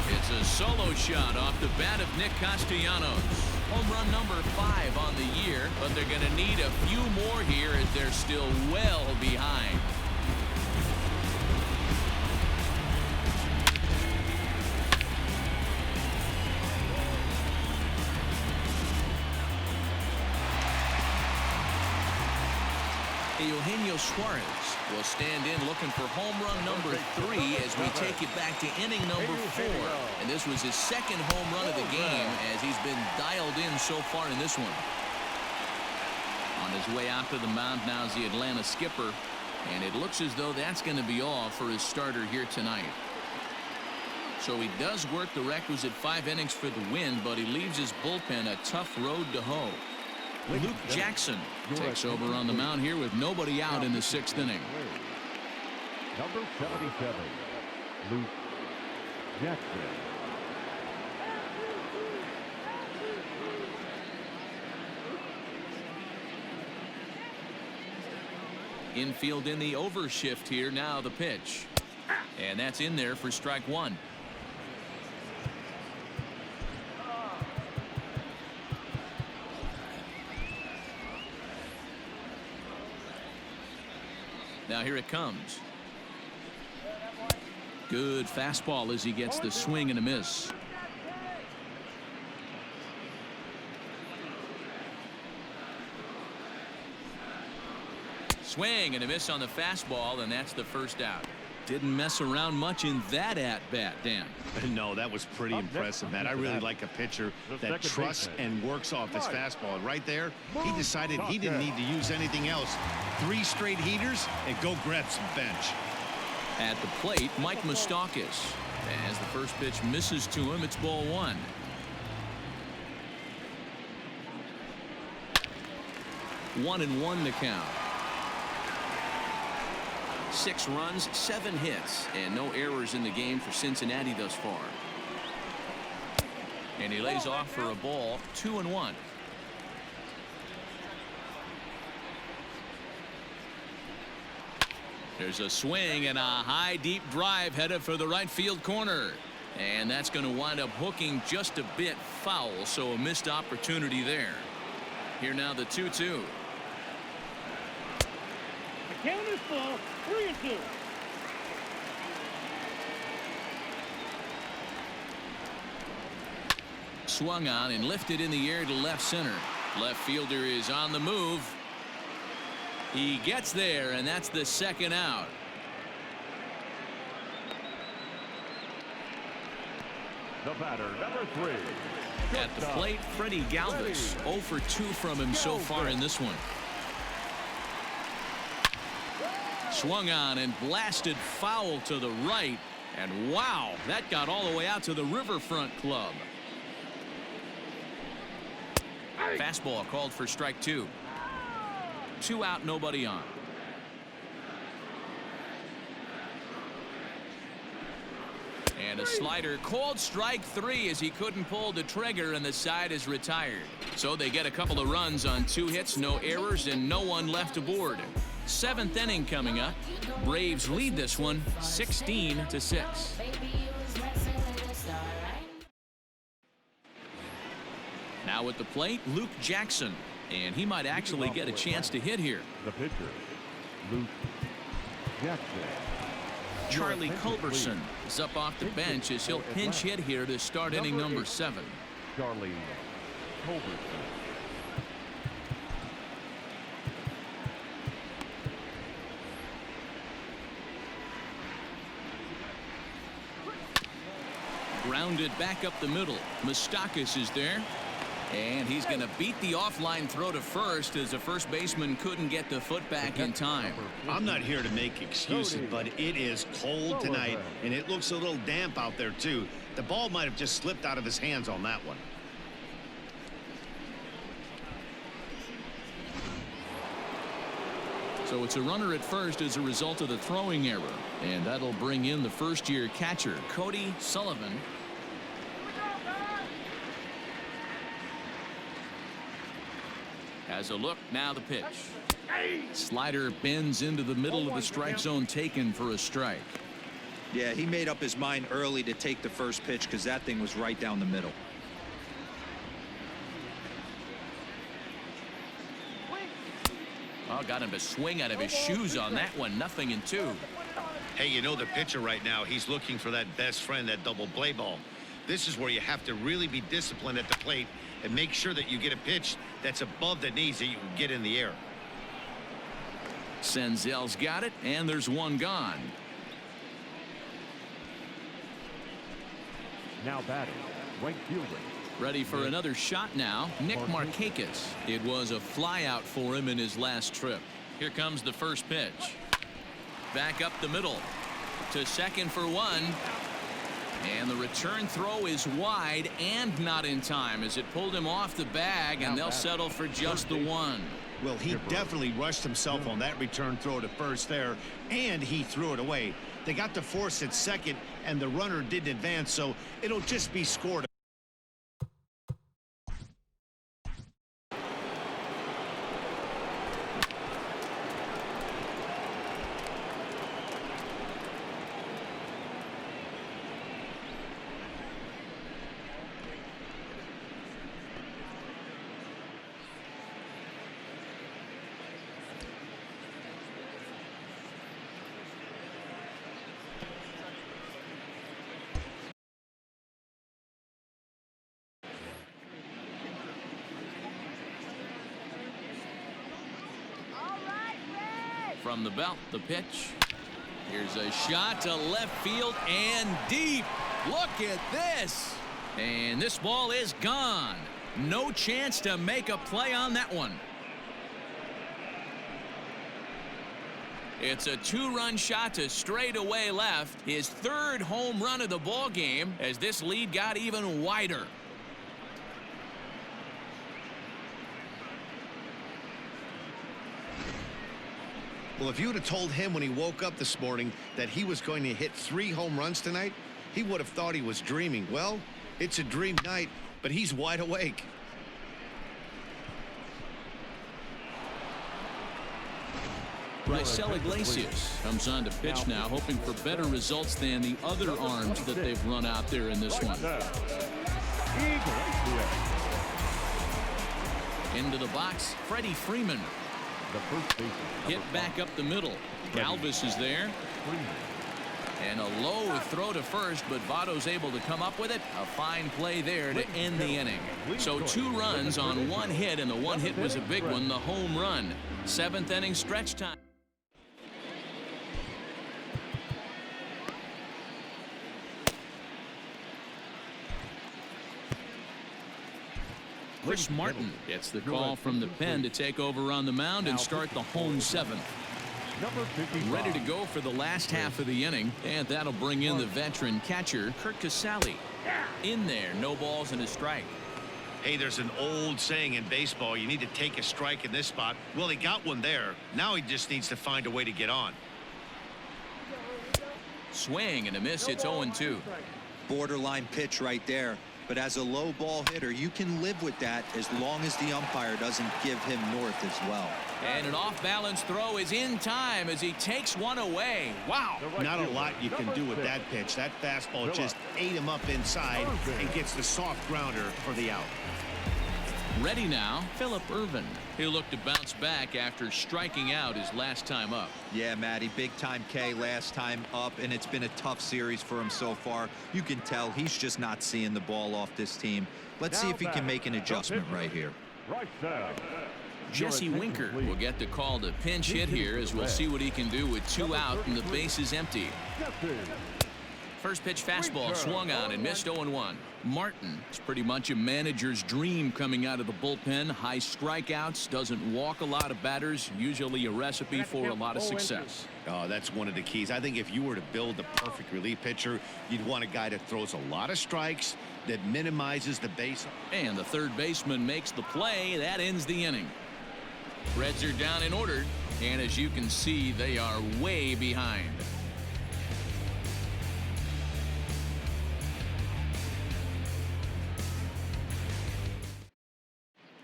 S1: It's a solo shot off the bat of Nick Castellanos. Home run number 5 on the year, but they're going to need a few more here as they're still well behind. Eugenio Suarez will stand in looking for home run number 3 as we take it back to inning number 4. And this was his 2nd home run of the game as he's been dialed in so far in this one. On his way out to the mound now is the Atlanta skipper, and it looks as though that's going to be all for his starter here tonight. So he does work the requisite 5 innings for the win, but he leaves his bullpen a tough road to hoe. Luke Jackson takes over on the mound here with nobody out in the 6th inning.
S4: Number 77, Luke Jackson.
S1: Infield in the overshift here. Now the pitch. And that's in there for strike 1. Now here it comes. Good fastball as he gets the swing and a miss. Swing and a miss on the fastball, and that's the first out. Didn't mess around much in that at-bat, Dan.
S2: No, that was pretty impressive, Matt. I really like a pitcher that trusts and works off his fastball. And right there, he decided he didn't need to use anything else. 3 straight heaters and go grab some bench.
S1: At the plate, Mike Moustakas. As the first pitch misses to him, it's ball 1. One and 1 to count. 6 runs, 7 hits, and no errors in the game for Cincinnati thus far. And he lays off for a ball, 2 and 1. There's a swing and a high deep drive headed for the right field corner. And that's going to wind up hooking just a bit foul, so a missed opportunity there. Here now the 2-2.
S7: The count is full, 3-2.
S1: Swung on and lifted in the air to left center. Left fielder is on the move. He gets there, and that's the 2nd out.
S4: The batter, number 3.
S1: At the plate, Freddie Galvis. 0 for 2 from him so far in this one. Swung on and blasted foul to the right. And wow, that got all the way out to the Riverfront Club. Fastball called for strike 2. 2 out, nobody on. And a slider called strike 3 as he couldn't pull the trigger, and the side is retired. So they get a couple of runs on 2 hits, no errors, and no one left aboard. 7th inning coming up. Braves lead this one 16-6. Now at the plate, Luke Jackson, and he might actually get a chance to hit here.
S4: The pitcher, Luke Jackson.
S1: Charlie Culberson is up off the bench as he'll pinch hit here to start inning number 7.
S4: Charlie Culberson.
S1: Grounded back up the middle. Moustakas is there. And he's going to beat the offline throw to first as the first baseman couldn't get the foot back in time.
S2: I'm not here to make excuses, but it is cold tonight, and it looks a little damp out there, too. The ball might have just slipped out of his hands on that one.
S1: So it's a runner at first as a result of the throwing error. And that'll bring in the first-year catcher, Cody Sullivan. Has a look, now the pitch. Slider bends into the middle of the strike zone, taken for a strike.
S5: Yeah, he made up his mind early to take the first pitch because that thing was right down the middle.
S1: Oh, got him to swing out of his shoes on that one. 0-2.
S2: Hey, you know the pitcher right now, he's looking for that best friend, that double play ball. This is where you have to really be disciplined at the plate and make sure that you get a pitch that's above the knees that you can get in the air.
S1: Senzel's got it, and there's one gone.
S4: Now batting, right fielder.
S1: Ready for another shot now, Nick Markakis. It was a flyout for him in his last trip. Here comes the first pitch. Back up the middle to second for one. And the return throw is wide and not in time as it pulled him off the bag, and they'll settle for just the one.
S2: Well, he definitely rushed himself on that return throw to first there, and he threw it away. They got to force at second, and the runner didn't advance, so it'll just be scored.
S1: From the belt, the pitch. Here's a shot to left field and deep. Look at this. And this ball is gone. No chance to make a play on that one. It's a two-run shot to straightaway left. His third home run of the ball game as this lead got even wider.
S2: Well, if you would have told him when he woke up this morning that he was going to hit 3 home runs tonight, he would have thought he was dreaming. Well, it's a dream night, but he's wide awake.
S1: Raisel Iglesias comes on to pitch now, hoping for better results than the other arms that they've run out there in this one. Into the box, Freddie Freeman. Hit back up the middle. Galvis is there. And a low throw to first, but Votto's able to come up with it. A fine play there to end the inning. So 2 runs on 1 hit, and the 1 hit was a big one, the home run. 7th inning stretch time. Chris Martin gets the call from the pen to take over on the mound and start the home 7th. Ready to go for the last half of the inning, and that'll bring in the veteran catcher, Kurt Casale. In there, no balls and a strike.
S2: Hey, there's an old saying in baseball, you need to take a strike in this spot. Well, he got one there. Now he just needs to find a way to get on.
S1: Swing and a miss. It's 0-2.
S5: Borderline pitch right there. But as a low ball hitter, you can live with that as long as the umpire doesn't give him north as well.
S1: And an off-balance throw is in time as he takes one away. Wow.
S2: Not a lot you can do with that pitch. That fastball just ate him up inside and gets the soft grounder for the out.
S1: Ready now, Phillip Ervin. He'll look to bounce back after striking out his last time up.
S5: Yeah, Matty, big time K last time up, and it's been a tough series for him so far. You can tell he's just not seeing the ball off this team. Let's see if he can make an adjustment right here.
S1: Jesse Winker will get the call to pinch hit here as we'll see what he can do with 2 out and the bases empty. First pitch fastball swung on and missed. 0-1. Martin is pretty much a manager's dream coming out of the bullpen. High strikeouts, doesn't walk a lot of batters, usually a recipe for a lot of success.
S2: Oh, that's one of the keys. I think if you were to build the perfect relief pitcher, you'd want a guy that throws a lot of strikes, that minimizes the base.
S1: And the third baseman makes the play. That ends the inning. Reds are down and ordered, and as you can see, they are way behind.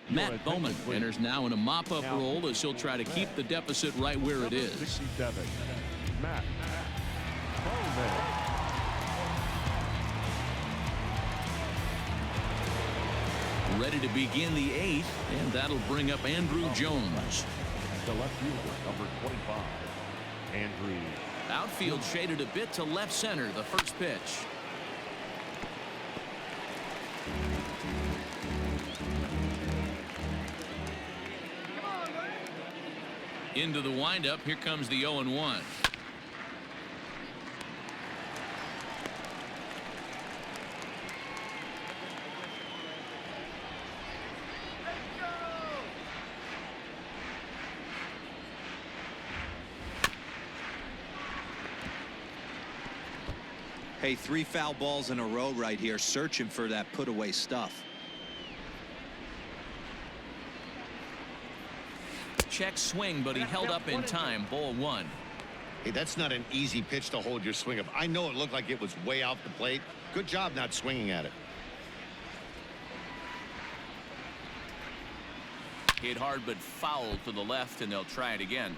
S1: Matt Bowman enters now in a mop-up role as he'll try to keep the deficit right where it is.
S4: 67, Matt Bowman.
S1: Ready to begin the 8th, and that'll bring up Andrew Jones.
S4: The left fielder, number 25, Andrew.
S1: Outfield shaded a bit to left center. The first pitch. Into the windup. Here comes the 0-1.
S5: Hey, 3 foul balls in a row right here, searching for that put away stuff.
S1: Check swing, but he held up in time. Ball 1.
S2: Hey, that's not an easy pitch to hold your swing up. I know it looked like it was way off the plate. Good job not swinging at it.
S1: Hit hard but foul to the left, and they'll try it again.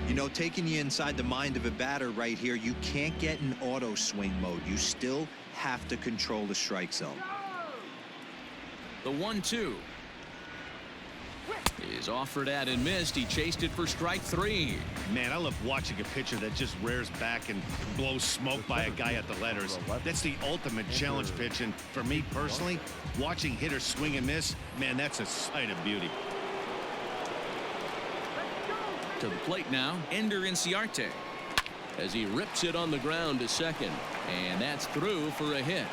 S5: You know, taking you inside the mind of a batter right here, you can't get in auto swing mode. You still have to control the strike zone.
S1: The 1-2 is offered at and missed. He chased it for strike 3.
S2: Man, I love watching a pitcher that just rears back and blows smoke by a guy at the letters. That's the ultimate challenge pitch, and for me personally, watching hitters swing and miss, man, that's a sight of beauty.
S1: To the plate now, Ender Inciarte, as he rips it on the ground to second, and that's through for a hit.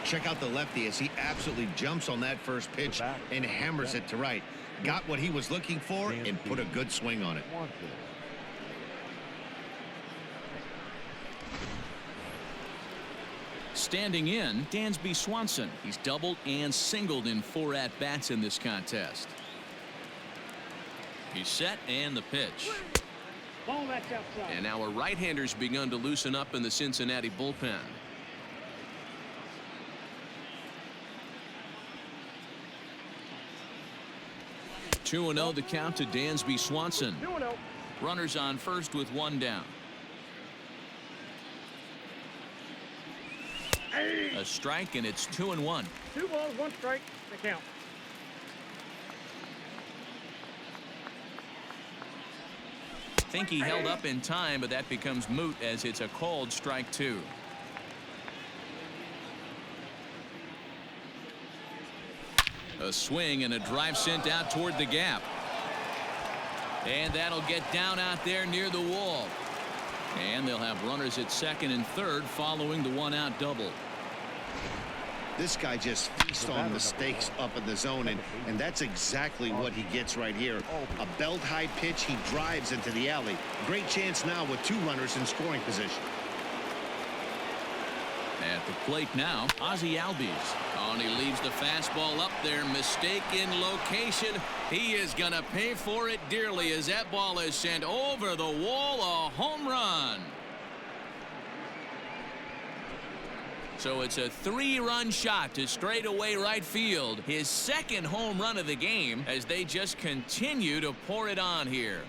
S2: Check out the lefty as he absolutely jumps on that first pitch and hammers it to right. Got what he was looking for and put a good swing on it.
S1: Standing in, Dansby Swanson. He's doubled and singled in 4 at-bats in this contest. He's set, and the pitch.
S7: Ball that's outside.
S1: And now a right-hander's begun to loosen up in the Cincinnati bullpen. Two 2-0 the count to Dansby Swanson.
S7: 2-0.
S1: Runners on first with 1 down. A strike, and it's 2-1.
S7: 2 balls, 1 strike. The count.
S1: Think he held up in time, but that becomes moot as it's a called strike 2. A swing and a drive sent out toward the gap. And that'll get down out there near the wall. And they'll have runners at second and third following the 1-out double.
S2: This guy just feasts on mistakes up in the zone, and that's exactly what he gets right here. A belt high pitch, he drives into the alley. Great chance now with 2 runners in scoring position.
S1: At the plate now, Ozzie Albies. Oh, and he leaves the fastball up there. Mistake in location. He is going to pay for it dearly as that ball is sent over the wall. A home run. So it's a 3-run shot to straightaway right field. His second home run of the game as they just continue to pour it on here.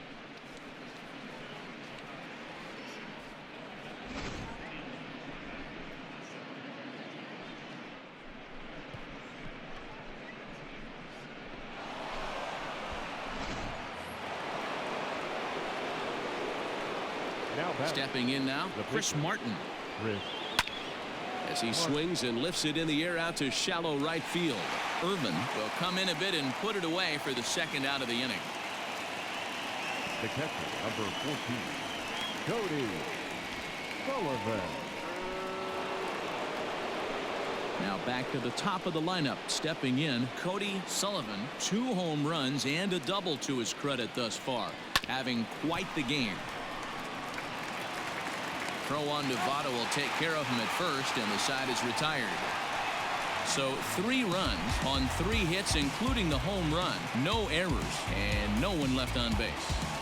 S1: Stepping in now, Chris Martin. As he swings and lifts it in the air out to shallow right field. Irvin will come in a bit and put it away for the second out of the inning.
S4: The catcher, number 14, Cody. Sullivan.
S1: Now back to the top of the lineup. Stepping in, Cody Sullivan. 2 home runs and a double to his credit thus far. Having quite the game. Throw on to Votto will take care of him at first, and the side is retired. So 3 runs on 3 hits, including the home run. No errors and no one left on base.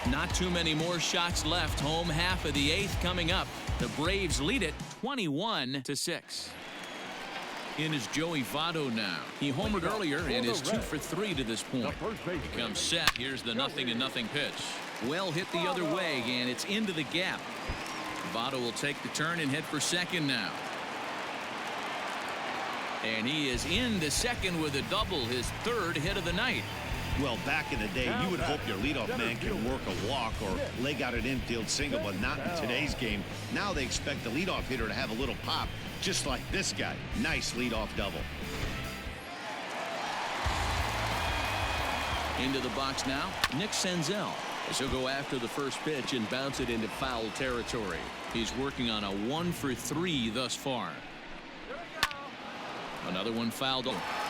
S1: Not too many more shots left. Home half of the 8th coming up. The Braves lead it 21-6. In is Joey Votto now. He homered earlier and is 2 for 3 to this point. He comes set. Here's the 0-0 pitch. Well hit the other way, and it's into the gap. Votto will take the turn and head for second now. And he is into second with a double, his 3rd hit of the night.
S2: Well, back in the day, you would hope your leadoff man can work a walk or leg out an infield single, but not in today's game. Now they expect the leadoff hitter to have a little pop, just like this guy. Nice leadoff double.
S1: Into the box now, Nick Senzel. As he'll go after the first pitch and bounce it into foul territory. He's working on a 1 for 3 thus far. Another one fouled off.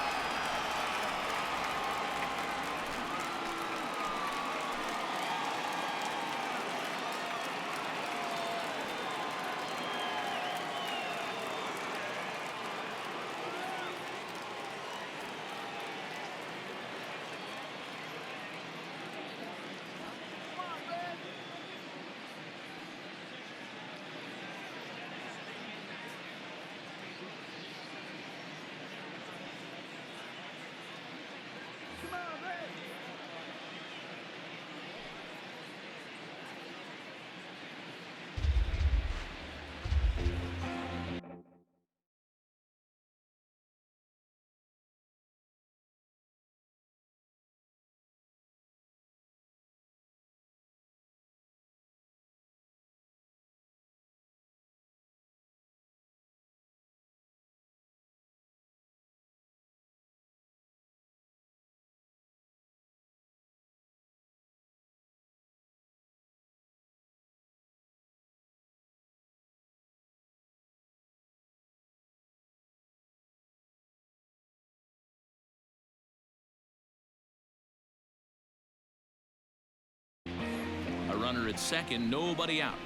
S1: Runner at second, nobody out.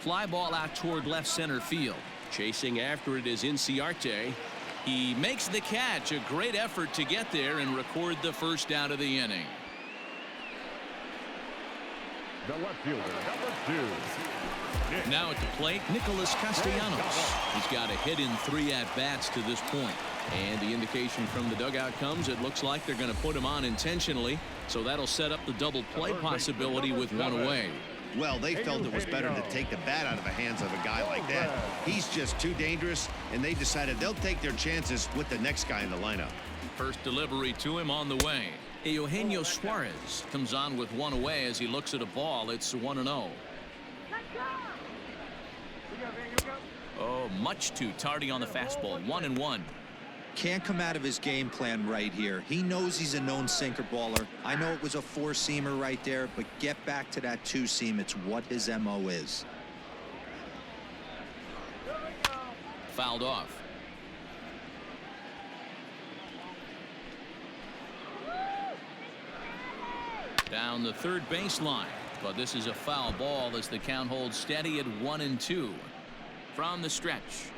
S1: Fly ball out toward left center field. Chasing after it is Inciarte. He makes the catch. A great effort to get there and record the first out of the inning.
S4: The left fielder, number 2.
S1: Now at the plate, Nicholas Castellanos. He's got a hit in 3 at-bats to this point. And the indication from the dugout comes, it looks like they're going to put him on intentionally. So that'll set up the double play possibility with 1 away.
S2: Well, they felt it was better to take the bat out of the hands of a guy like that. He's just too dangerous, and they decided they'll take their chances with the next guy in the lineup.
S1: First delivery to him on the way. Eugenio Suarez comes on with 1 away as he looks at a ball. It's 1-0. Oh, much too tardy on the fastball. 1-1.
S5: Can't come out of his game plan right here. He knows he's a known sinker baller. I know it was a 4-seamer right there, but get back to that 2-seam. It's what his MO is.
S1: Fouled off. Down the third baseline, but this is a foul ball as the count holds steady at 1-2. From the stretch.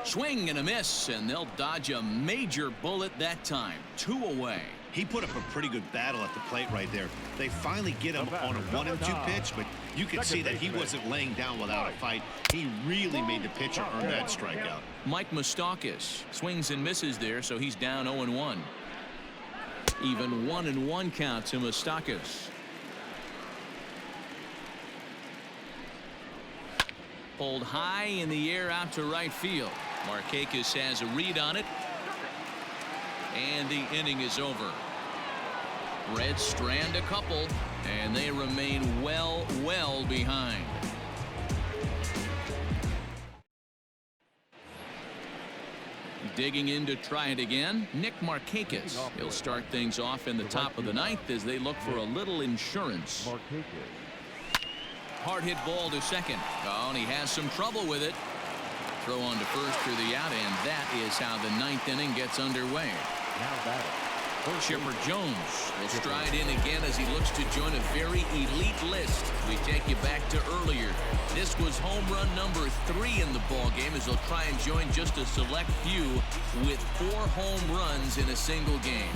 S1: Swing and a miss, and they'll dodge a major bullet that time. 2 away.
S2: He put up a pretty good battle at the plate right there. They finally get him on a 1-2 pitch, but you could see that he wasn't laying down without a fight. He really made the pitcher earn that strikeout.
S1: Mike Moustakas swings and misses there, so he's down 0-1. Even 1-1 count to Moustakas. Pulled high in the air out to right field. Markakis has a read on it. And the inning is over. Reds strand a couple, and they remain well behind. Digging in to try it again, Nick Markakis. He'll start things off in the top of the 9th as they look for a little insurance. Hard hit ball to second. Oh, and he has some trouble with it. Throw on to first for the out, and that is how the 9th inning gets underway.
S4: Now batting.
S1: Chipper Jones will stride in again as he looks to join a very elite list. We take you back to earlier. This was home run number 3 in the ball game as he'll try and join just a select few with 4 home runs in a single game.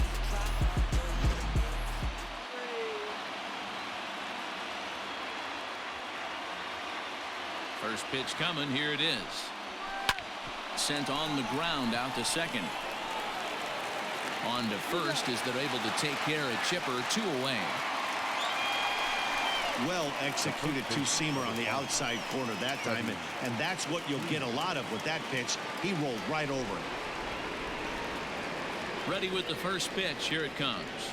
S1: First pitch coming. Here it is. Sent on the ground out to second. On to first as they're able to take care of Chipper. 2 away.
S2: Well executed two-seamer on the outside corner that time, and that's what you'll get a lot of with that pitch. He rolled right over it.
S1: Ready with the first pitch. Here it comes.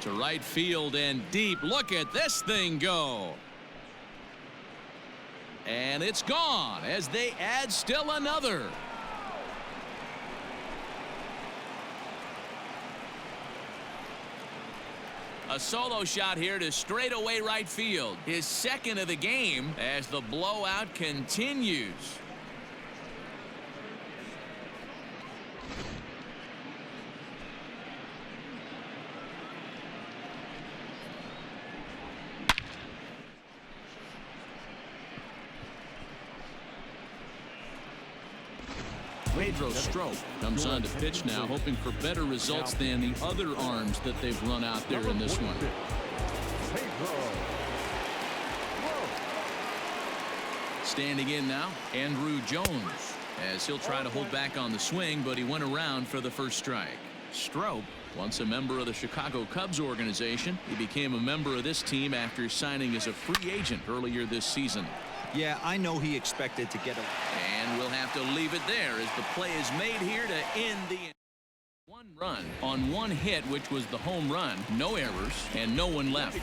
S1: To right field and deep. Look at this thing go. And it's gone as they add still another. A solo shot here to straightaway right field. His second of the game as the blowout continues. Pedro Strop comes on to pitch now, hoping for better results than the other arms that they've run out there in this one. Standing in now, Andrew Jones, as he'll try to hold back on the swing, but he went around for the first strike. Strop, once a member of the Chicago Cubs organization, he became a member of this team after signing as a free agent earlier this season.
S5: Yeah, I know he expected to get a...
S1: And we'll have to leave it there as the play is made here to end the... 1 run on 1 hit, which was the home run. No errors and no one left.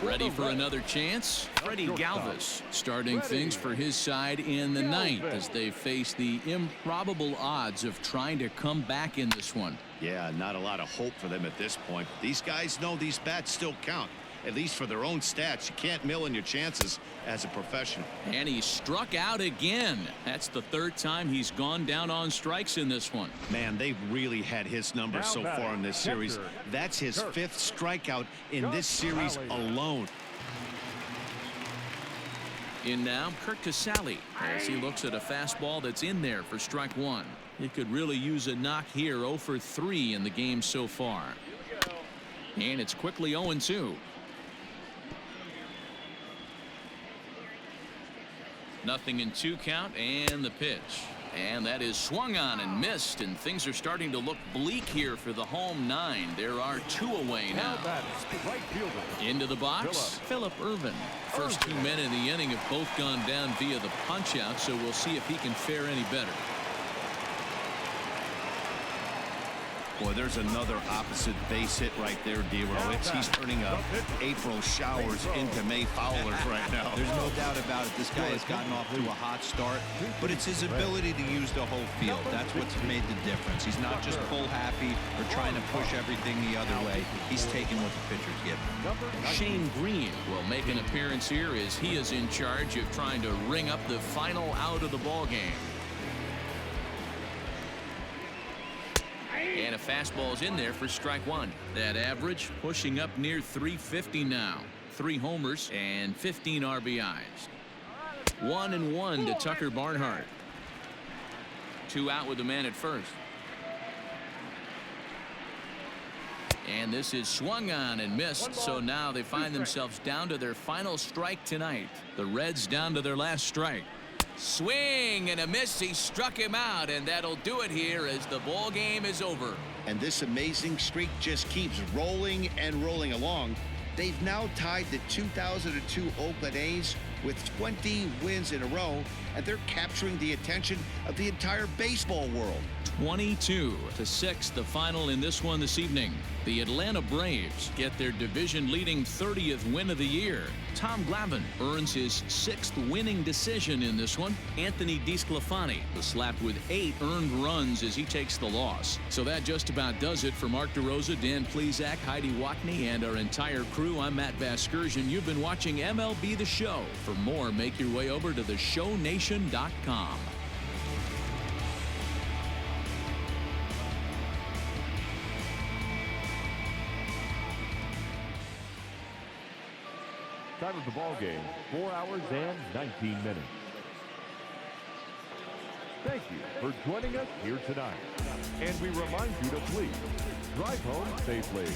S1: Ready for another chance? Freddie Galvis starting things for his side in the 9th as they face the improbable odds of trying to come back in this one.
S2: Yeah, not a lot of hope for them at this point. These guys know these bats still count. At least for their own stats. You can't mill in your chances as a professional.
S1: And he struck out again. That's the 3rd time he's gone down on strikes in this one.
S2: Man, they've really had his number so far in this series. That's his 5th strikeout in this series alone.
S1: In now, Kurt Casale as he looks at a fastball that's in there for strike 1. He could really use a knock here. 0 for 3 in the game so far. And it's quickly 0-2. Nothing in 2 count, and the pitch. And that is swung on and missed, and things are starting to look bleak here for the home 9. There are 2 away now. Into the box, Phillip Ervin. First 2 men in the inning have both gone down via the punch-out, so we'll see if he can fare any better.
S2: Boy, there's another opposite base hit right there, D-Row. He's turning April showers into May foulers right now.
S5: There's no doubt about it. This guy has gotten off to a hot start, but it's his ability to use the whole field. That's what's made the difference. He's not just pull happy or trying to push everything the other way. He's taking what the pitcher's given.
S1: Shane Green will make an appearance here as he is in charge of trying to ring up the final out of the ball game. And a fastball is in there for strike 1. That average pushing up near 350 now. 3 homers and 15 RBIs. 1-1 to Tucker Barnhart. 2 out with the man at first. And this is swung on and missed, so now they find themselves down to their final strike tonight. The Reds down to their last strike. Swing and a miss. He struck him out, and that'll do it here as the ball game is over.
S2: And this amazing streak just keeps rolling and rolling along. They've now tied the 2002 Oakland A's with 20 wins in a row, and they're capturing the attention of the entire baseball world.
S1: 22-6, the final in this one this evening. The Atlanta Braves get their division-leading 30th win of the year. Tom Glavine earns his 6th winning decision in this one. Anthony DeSclafani was slapped with 8 earned runs as he takes the loss. So that just about does it for Mark DeRosa, Dan Plesac, Heidi Watney, and our entire crew. I'm Matt Vasgersian. You've been watching MLB The Show. For more, make your way over to theshownation.com.
S4: Time of the ball game, 4 hours and 19 minutes. Thank you for joining us here tonight. And we remind you to please drive home safely.